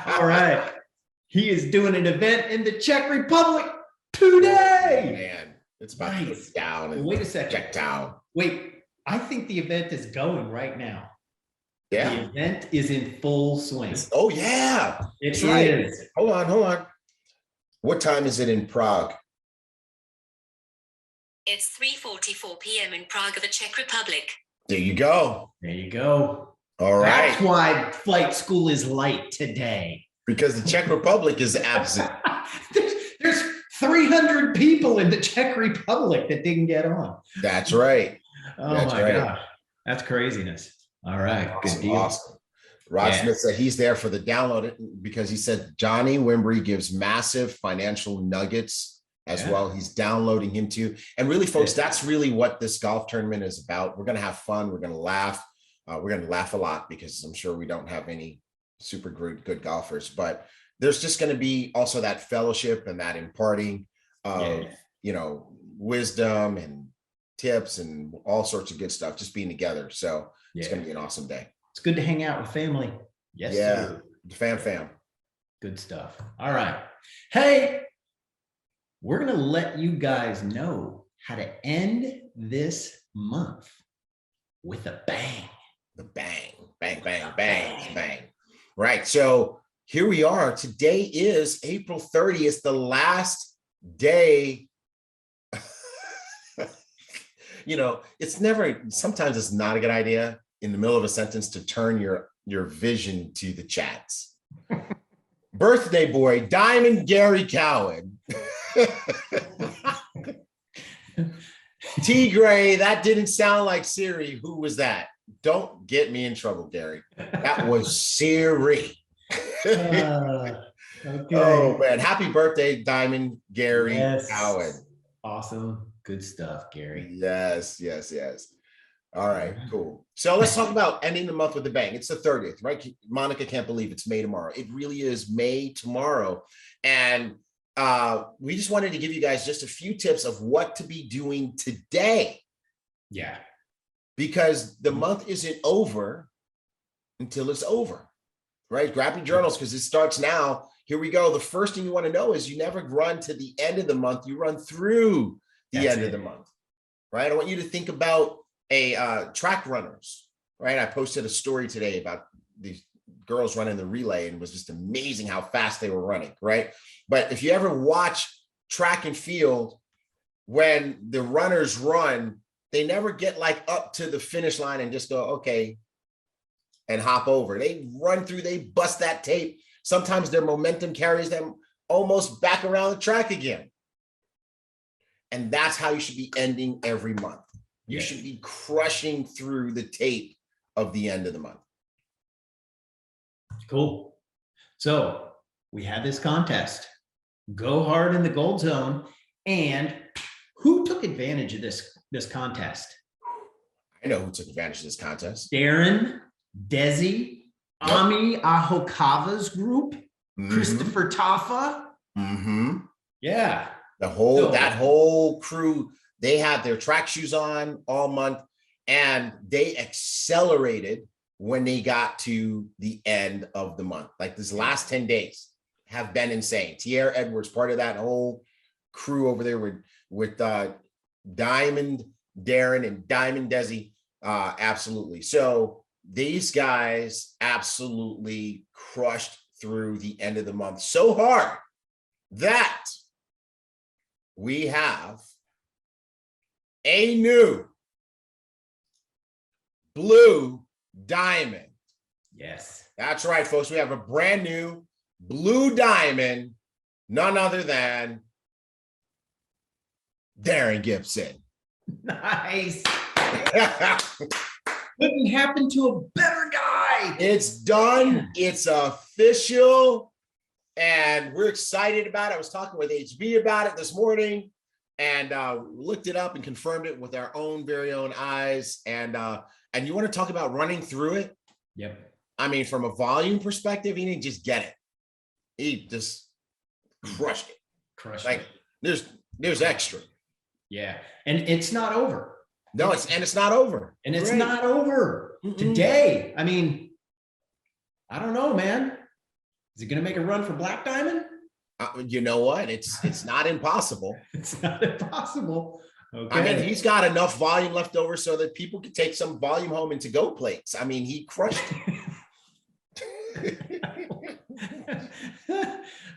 All right, he is doing an event in the Czech Republic today. Man. It's about to go down. And wait a second. Check down. Wait, I think the event is going right now. Yeah. The event is in full swing. Oh, yeah. It is. Hold on. What time is it in Prague? It's 3:44 p.m. in Prague, the Czech Republic. There you go. All right. That's why flight school is light today. Because the Czech Republic is absent. There's 300 people in the Czech Republic that didn't get on. That's right. That's my gosh. That's craziness. All right. Awesome, good deal. Awesome. Rod Smith said he's there for the download because he said Johnny Wimbrey gives massive financial nuggets as well. He's downloading him too. And really, folks, that's really what this golf tournament is about. We're going to have fun. We're going to laugh. We're going to laugh a lot because I'm sure we don't have any super good golfers, but there's just going to be also that fellowship and that imparting of, wisdom and tips and all sorts of good stuff, just being together. So it's going to be an awesome day. It's good to hang out with family. Yes. Yeah. Fam. Good stuff. All right. Hey, we're going to let you guys know how to end this month with a bang. The bang. Right. So here we are. Today is April 30th, the last day. Sometimes it's not a good idea in the middle of a sentence to turn your vision to the chats. Birthday boy, Diamond Gary Cowan. T Gray, that didn't sound like Siri. Who was that? don't get me in trouble, Gary. That was Siri. Okay. Oh man, happy birthday, Diamond Gary Yes. Cowan. Awesome. Good stuff, Gary. Yes. All right, cool. So let's talk about ending the month with a bang. It's the 30th, right? Monica can't believe it's May tomorrow. It really is May tomorrow. And we just wanted to give you guys just a few tips of what to be doing today. Yeah. Because the month isn't over until it's over, right? Grab your journals because it starts now. Here we go. The first thing you want to know is you never run to the end of the month. You run through the end of the month, right? I want you to think about track runners, right? I posted a story today about these girls running the relay and it was just amazing how fast they were running, right? But if you ever watch track and field, when the runners run, they never get like up to the finish line and just go, okay, and hop over. They run through, they bust that tape. Sometimes their momentum carries them almost back around the track again. And that's how you should be ending every month. You should be crushing through the tape of the end of the month. Cool. So we had this contest, Go Hard in the Gold Zone. And who took advantage of this contest? I know who took advantage of this contest. Darren, Desi, Ami Ahokava's group, Christopher Taffa. Yeah. That whole crew, they had their track shoes on all month and they accelerated when they got to the end of the month. Like this last 10 days have been insane. Tierra Edwards, part of that whole crew over there with Diamond Darren and Diamond Desi. Absolutely. So these guys absolutely crushed through the end of the month so hard that we have a new blue diamond. Yes. That's right, folks. We have a brand new blue diamond, none other than Darren Gibson. Nice. Couldn't happen to a better guy. It's done. It's official. And we're excited about it. I was talking with HB about it this morning and looked it up and confirmed it with our own very own eyes. And you want to talk about running through it? Yep. I mean, from a volume perspective, he didn't just get it. He just crushed it. Like there's extra. Yeah. And it's not over. No, it's not over. And it's not over today. I mean, I don't know, man. Is it going to make a run for Black Diamond? You know what? It's not impossible. It's not impossible. Okay. I mean, he's got enough volume left over so that people could take some volume home into go plates. I mean, he crushed it.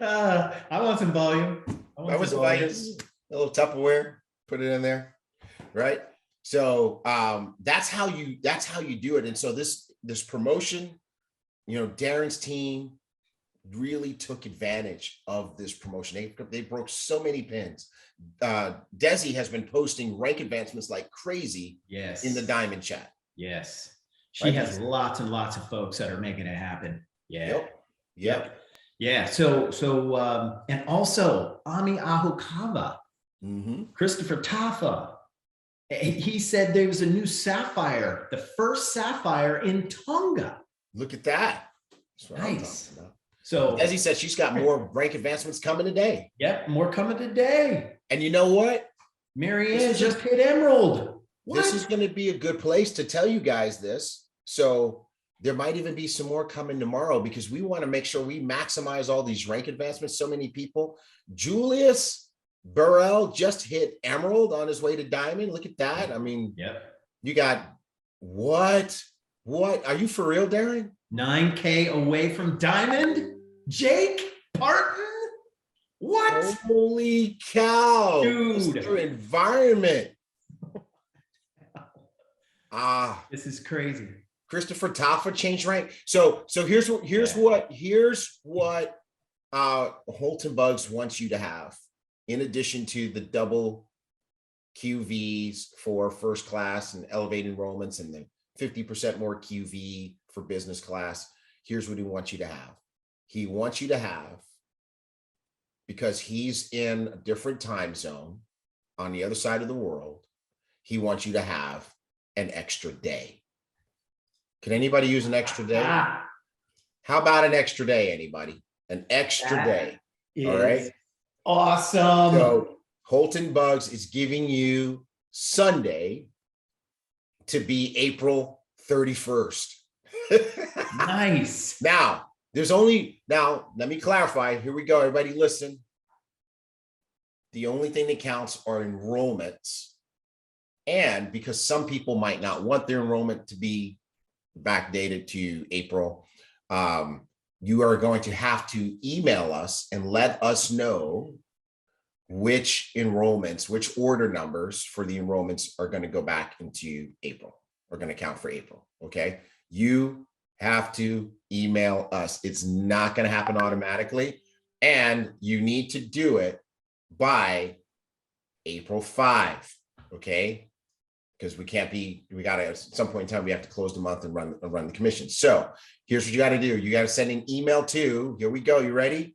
I want some volume. I was like a little Tupperware, put it in there, right? So that's how you do it. And so this promotion, Darren's team really took advantage of this promotion. They broke so many pins. Desi has been posting rank advancements like crazy. Yes. In the Diamond chat. Yes. She has lots and lots of folks that are making it happen. Yeah. Yep. Yeah. So and also Ami Ahokava, Christopher Taffa. He said there was a new sapphire, the first sapphire in Tonga. Look at that. That's what nice. I'm talking about. So as he said, she's got more rank advancements coming today. Yep, more coming today. And you know what? Marianne just hit Emerald. What? This is going to be a good place to tell you guys this. So there might even be some more coming tomorrow because we want to make sure we maximize all these rank advancements. So many people. Julius Burrell just hit Emerald on his way to Diamond. Look at that. I mean, you got what? Are you for real, Darren? 9K away from Diamond? Jake Parton? What? Holy cow. Dude. Mr. Environment. This is crazy. Christopher Taffa changed rank. So here's what Holton Bugs wants you to have in addition to the double QVs for first class and elevate enrollments and the 50% more QV for business class. Here's what he wants you to have. He wants you to have, because he's in a different time zone on the other side of the world, he wants you to have an extra day. Can anybody use an extra day? How about an extra day, anybody? An extra day. All right. Awesome. So Holton Bugs is giving you Sunday to be April 31st. Nice. Now, let me clarify. Here we go. Everybody listen. The only thing that counts are enrollments. And because some people might not want their enrollment to be backdated to April, you are going to have to email us and let us know which enrollments, which order numbers for the enrollments are going to go back into April, are going to count for April. Okay. You have to email us. It's not going to happen automatically. And you need to do it by April 5. Okay. Because we got to, at some point in time, we have to close the month and run the commission. So here's what you got to do. You got to send an email to, here we go. You ready?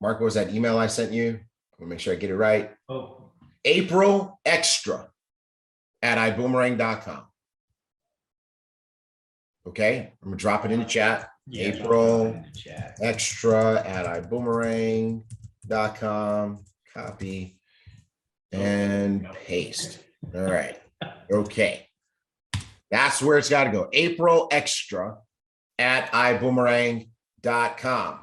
Mark, what was that email I sent you? Let me make sure I get it right. Oh, April extra at iboomerang.com. Okay. I'm going to drop it in the chat. yeah, April extra at iboomerang.com. Copy and paste. All right. Okay. That's where it's got to go. April extra at iboomerang.com.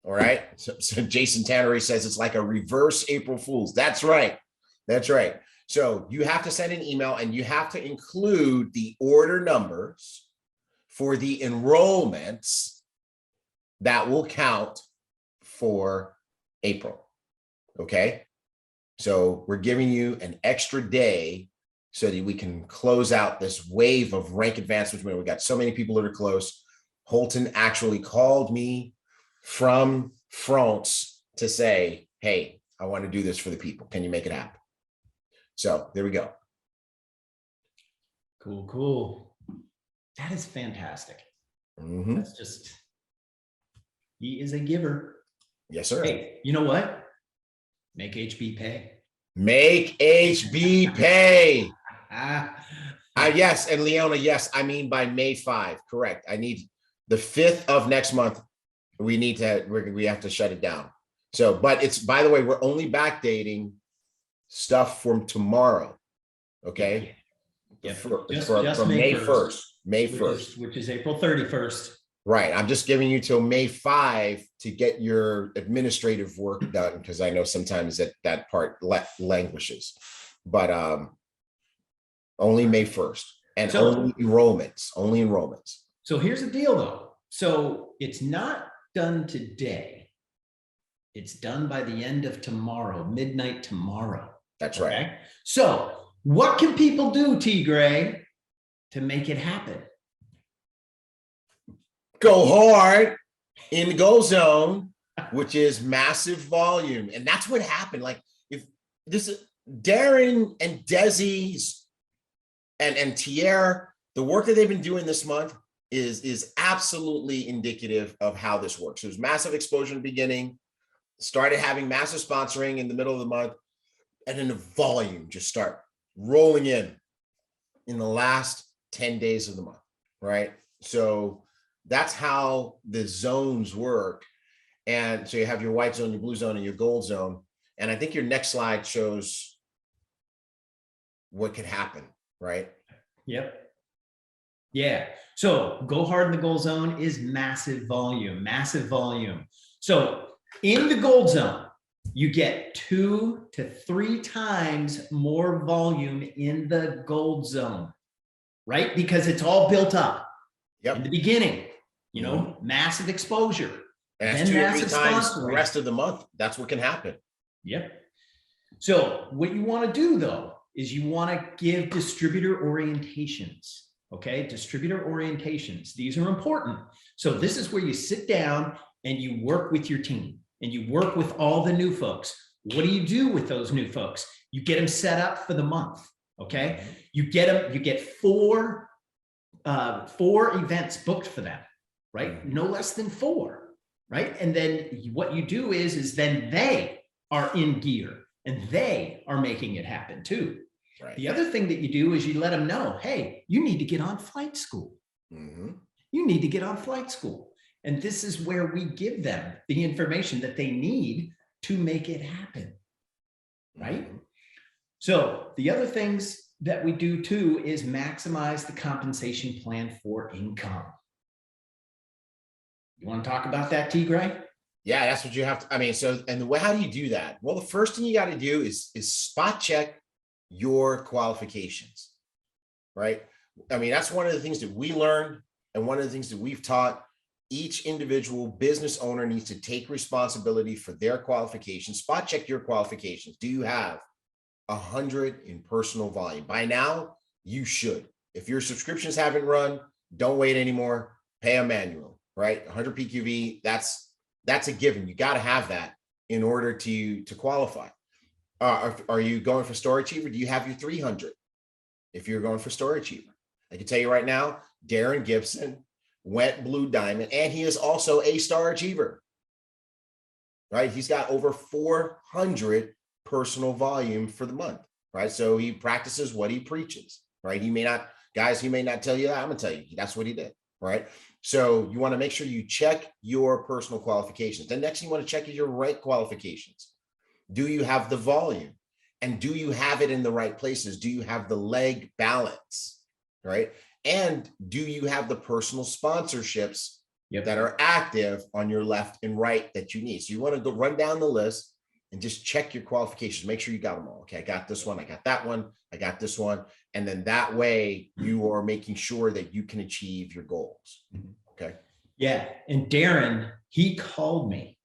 All right. So Jason Tannery says it's like a reverse April Fool's. That's right. That's right. So you have to send an email and you have to include the order numbers for the enrollments that will count for April. Okay. So we're giving you an extra day so that we can close out this wave of rank advancements. We got so many people that are close. Holton actually called me from France to say, hey, I want to do this for the people. Can you make it happen? So there we go. Cool, cool. That is fantastic. Mm-hmm. That's just, he is a giver. Yes, sir. Hey, you know what? Make HB pay. Make HB pay. Ah, Yes, and Leona, yes, I mean by May 5, correct. I need the 5th of next month. We have to shut it down. So, but it's, by the way, we're only backdating stuff from tomorrow. Okay. Yep. From Just May 1st. May 1st. Which is April 31st. Right. I'm just giving you till May 5 to get your administrative work done, because I know sometimes that part languishes. But only May 1st, and only enrollments. So here's the deal though. So it's not done today. It's done by the end of tomorrow, midnight tomorrow. That's right. Okay? So what can people do, T. Gray, to make it happen? Go hard in the goal zone, which is massive volume. And that's what happened. Like, if this is Darren and Desi's and Thierry, the work that they've been doing this month is absolutely indicative of how this works. There's massive exposure in the beginning, started having massive sponsoring in the middle of the month, and then the volume just start rolling in the last 10 days of the month, right? So that's how the zones work. And so you have your white zone, your blue zone, and your gold zone. And I think your next slide shows what could happen, right? Yep. Yeah. So go hard in the gold zone is massive volume, massive volume. So in the gold zone, you get 2 to 3 times more volume in the gold zone, right? Because it's all built up in the beginning, you know, massive exposure. And that's 2 or 3 times the rest of the month. That's what can happen. Yep. So what you want to do though, is you want to give distributor orientations. Okay, distributor orientations. These are important. So this is where you sit down and you work with your team and you work with all the new folks. What do you do with those new folks? You get them set up for the month. Okay, you get them, you get 4 4 events booked for them, right? No less than 4, right? And then what you do is then they are in gear and they are making it happen too. Right. The other thing that you do is you let them know, hey, you need to get on flight school. You need to get on flight school. And this is where we give them the information that they need to make it happen, right? So the other things that we do too is maximize the compensation plan for income. You want to talk about that, T. Gray? Yeah, that's what you have to, I mean, so, and the way, how do you do that? Well, the first thing you got to do is spot check your qualifications, right? I mean, that's one of the things that we learned and one of the things that we've taught. Each individual business owner needs to take responsibility for their qualifications. Spot check your qualifications. Do you have 100 in personal volume? By now, you should. If your subscriptions haven't run, don't wait anymore. Pay a manual, right? 100 PQV, that's a given. You got to have that in order to qualify. Are you going for Star Achiever? Do you have your 300? If you're going for Star Achiever, I can tell you right now, Darren Gibson went Blue Diamond, and he is also a Star Achiever, right? He's got over 400 personal volume for the month, right? So he practices what he preaches, right? He may not, guys, he may not tell you that. I'm gonna tell you, that's what he did, right? So you want to make sure you check your personal qualifications. The next thing you want to check is your rank qualifications. Do you have the volume? And do you have it in the right places? Do you have the leg balance, right? And do you have the personal sponsorships that are active on your left and right that you need? So you want to go run down the list and just check your qualifications. Make sure you got them all. Okay, I got this one, I got that one, I got this one. And then that way you are making sure that you can achieve your goals. Okay. Yeah. And Darren, he called me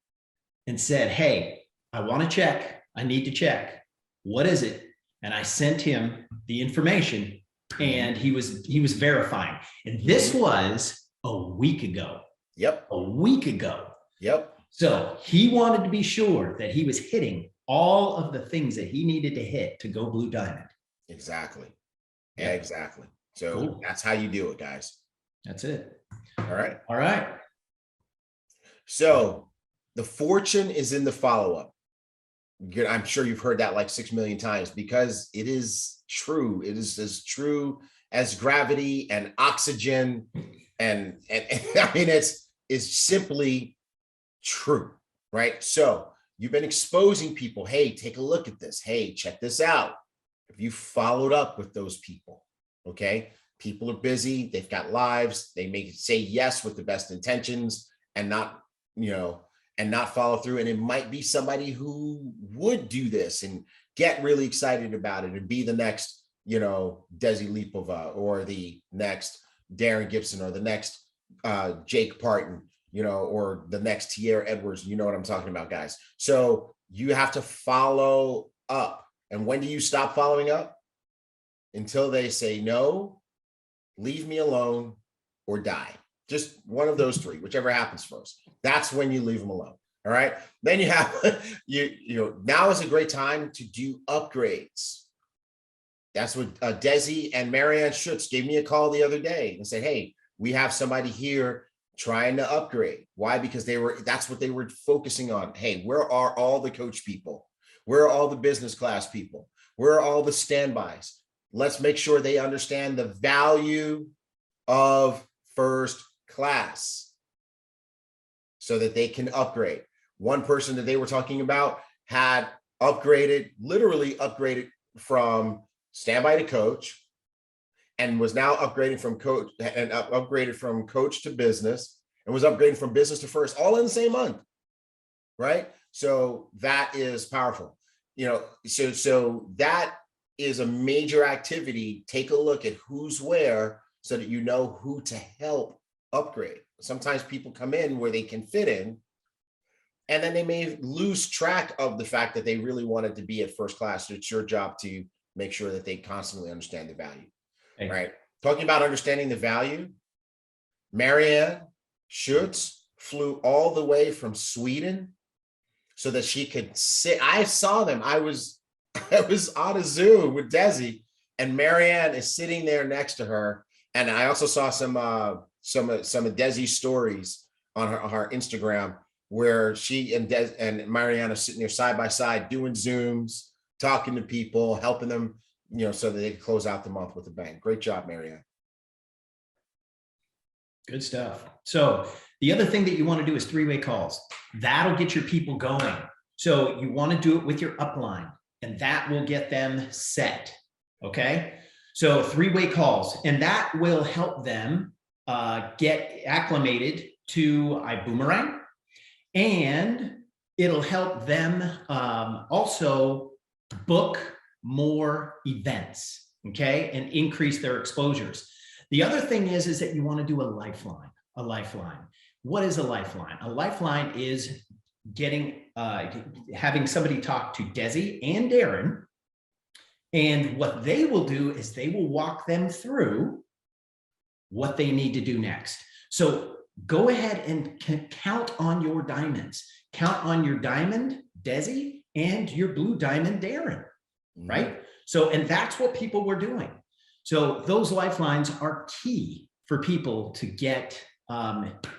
and said, hey, I want to check. I need to check. What is it? And I sent him the information and he was verifying. And this was a week ago. Yep. A week ago. Yep. So he wanted to be sure that he was hitting all of the things that he needed to hit to go Blue Diamond. Exactly. Yeah, exactly. So Cool. That's how you do it, guys. That's it. All right. All right. So the fortune is in the follow-up. I'm sure you've heard that like 6 million times because it is true. It is as true as gravity and oxygen. And I mean, it's simply true, right? So you've been exposing people. Hey, take a look at this. Hey, check this out. If you followed up with those people, okay? People are busy. They've got lives. They may say yes with the best intentions and not, and not follow through. And it might be somebody who would do this and get really excited about it and be the next, Desi Lipova or the next Darren Gibson or the next Jake Parton, or the next Tierra Edwards. You know what I'm talking about, guys. So you have to follow up. And when do you stop following up? Until they say no, leave me alone, or die. Just one of those three, whichever happens first. That's when you leave them alone. All right. Then you have, now is a great time to do upgrades. That's what Desi and Marianne Schutz gave me a call the other day and said, hey, we have somebody here trying to upgrade. Why? Because that's what they were focusing on. Hey, where are all the coach people? Where are all the business class people? Where are all the standbys? Let's make sure they understand the value of first class so that they can upgrade. One person that they were talking about had literally upgraded from standby to coach, and was now upgrading from coach and upgraded from coach to business, and was upgrading from business to first, all in the same month, right? So that is powerful. So that is a major activity. Take a look at who's where so that you know who to help upgrade. Sometimes people come in where they can fit in, and then they may lose track of the fact that they really wanted to be at first class. So it's your job to make sure that they constantly understand the value, right? Talking about understanding the value, Marianne Schutz flew all the way from Sweden so that she could sit. I saw them. I was on a Zoom with Desi, and Marianne is sitting there next to her, And I also saw some of Desi's stories on her Instagram, where she and Mariana sitting there side by side doing Zooms, talking to people, helping them, so that they can close out the month with a bang. Great job, Mariana. Good stuff. So the other thing that you want to do is three-way calls. That'll get your people going. So you want to do it with your upline, and that will get them set. Okay. So three-way calls, and that will help them get acclimated to Ibüümerang, and it'll help them also book more events, okay, and increase their exposures. The other thing is that you want to do a lifeline. A lifeline. What is a lifeline? A lifeline is having somebody talk to Desi and Darren, and what they will do is they will walk them through what they need to do next. So go ahead and count on your diamonds. Count on your diamond, Desi, and your blue diamond, Darren, right? So, and that's what people were doing. So those lifelines are key for people to get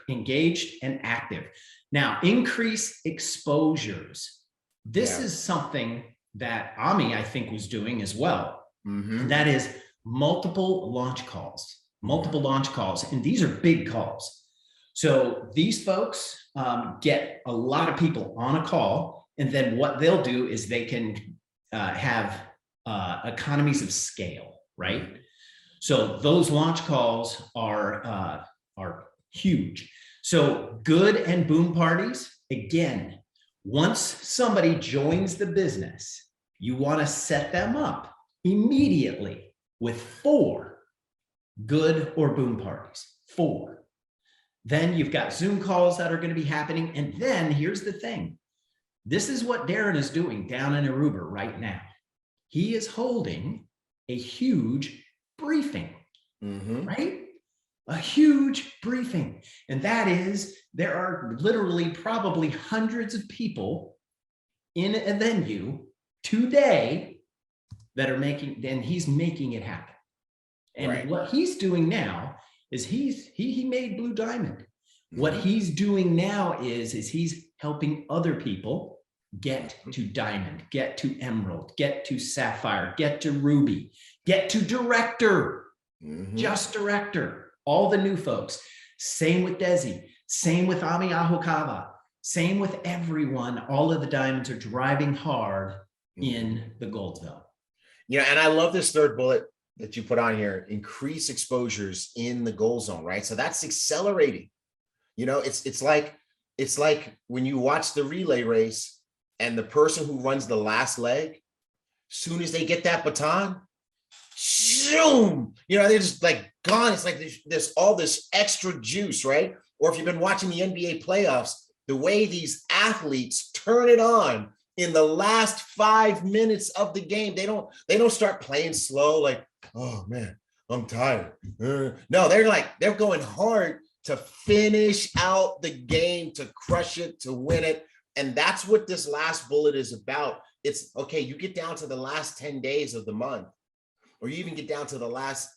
engaged and active. Now, increase exposures. This is something that Ami, I think, was doing as well. That is multiple launch calls. And these are big calls. So these folks get a lot of people on a call, and then what they'll do is they can have economies of scale, right? So those launch calls are huge. So good and boom parties, again, once somebody joins the business, you want to set them up immediately with 4 good or boom parties, 4. Then you've got Zoom calls that are going to be happening. And then here's the thing. This is what Darren is doing down in Aruba right now. He is holding a huge briefing, right? A huge briefing. And that is, there are literally probably hundreds of people in a venue today that are making, and he's making it happen. And what he's doing now is he made Blue Diamond. What he's doing now is he's helping other people get to Diamond, get to Emerald, get to Sapphire, get to Ruby, get to Director, just Director, all the new folks. Same with Desi, same with Ami Ahokava, same with everyone. All of the diamonds are driving hard in the gold zone. And I love this third bullet that you put on here, increase exposures in the goal zone, right? So that's accelerating. It's like when you watch the relay race and the person who runs the last leg, soon as they get that baton, zoom, they're just like gone. It's like there's all this extra juice, right? Or if you've been watching the NBA playoffs, the way these athletes turn it on in the last 5 minutes of the game, they don't start playing slow, like, oh man, I'm tired. No, they're going hard to finish out the game, to crush it, to win it. And that's what this last bullet is about. It's okay, you get down to the last 10 days of the month, or you even get down to the last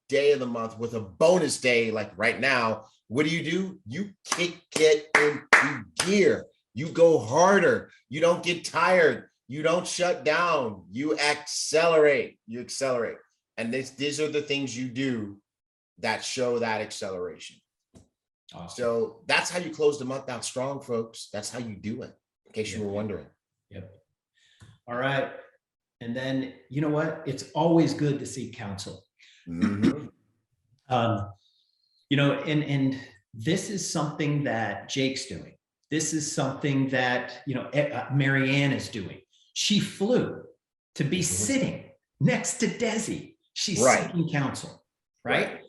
day of the month with a bonus day, like right now. What do? You kick it into gear. You go harder. You don't get tired. You don't shut down. You accelerate. And these are the things you do that show that acceleration. Awesome. So that's how you close the month out strong, folks. That's how you do it, in case you were wondering. Yep. All right. And then, you know what? It's always good to seek counsel. And this is something that Jake's doing. This is something that, Marianne is doing. She flew to be sitting next to Desi. She's seeking counsel, right?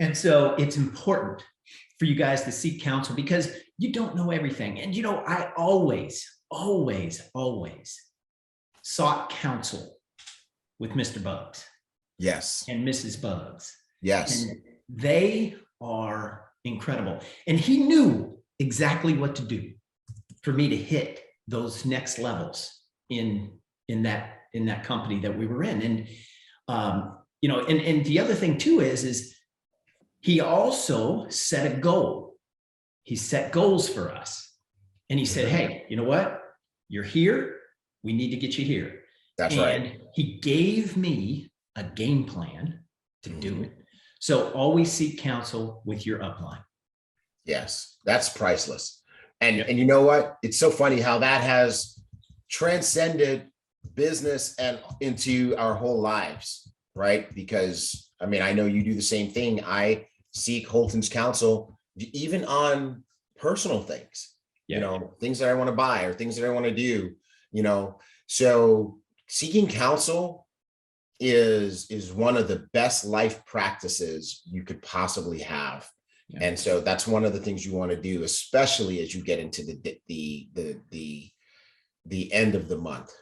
And so it's important for you guys to seek counsel, because you don't know everything. And, I always sought counsel with Mr. Bugs. Yes. And Mrs. Bugs. Yes. And they are incredible. And he knew exactly what to do for me to hit those next levels in that company that we were in. And, and the other thing too is he also set a goal. He set goals for us. And he said, hey, you know what? You're here. We need to get you here. That's and right. He gave me a game plan to do it. So always seek counsel with your upline. Yes, that's priceless. And you know what? It's so funny how that has transcended business and into our whole lives, right? Because I mean, I know you do the same thing. I seek Holton's counsel even on personal things, you know, things that I want to buy or things that I want to do, you know. So seeking counsel is one of the best life practices you could possibly have. And so that's one of the things you want to do, especially as you get into the end of the month.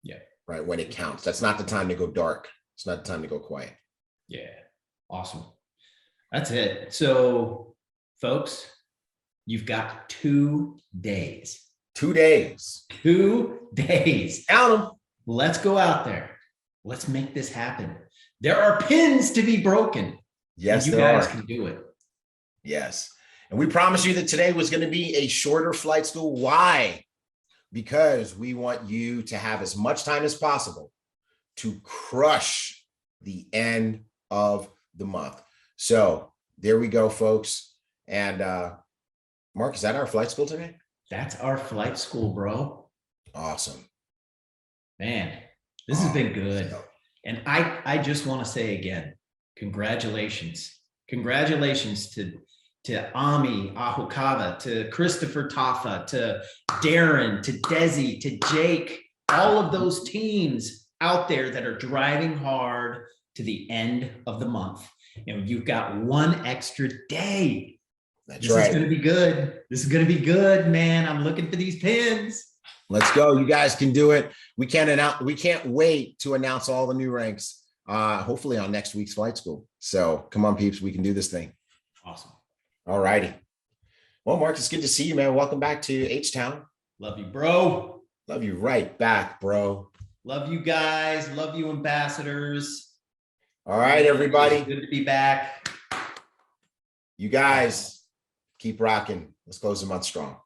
Yeah. Right. When it counts. That's not the time to go dark. It's not the time to go quiet. Yeah. Awesome. That's it. So folks, you've got 2 days. 2 days. 2 days. Count them. Let's go out there. Let's make this happen. There are pins to be broken. Yes, you guys can do it. Yes. And we promise you that today was going to be a shorter flight school. Why? Because we want you to have as much time as possible to crush the end of the month. So there we go, folks. And Mark, is that our flight school today? That's our flight school, bro. Awesome. Man, this has been good. And I just want to say again, congratulations. Congratulations to Ami Ahukava, to Christopher Taffa, to Darren, to Desi, to Jake, all of those teams out there that are driving hard to the end of the month. You know, you've got 1 extra day. That's This right. is going to be good. This is going to be good, man. I'm looking for these pins. Let's go. You guys can do it. We can't wait to announce all the new ranks, hopefully on next week's flight school. So come on, peeps, we can do this thing. Awesome. All righty. Well, Mark, it's good to see you, man. Welcome back to H-Town. Love you, bro. Love you right back, bro. Love you guys. Love you, ambassadors. All right, everybody. Good to be back. You guys keep rocking. Let's close the month strong.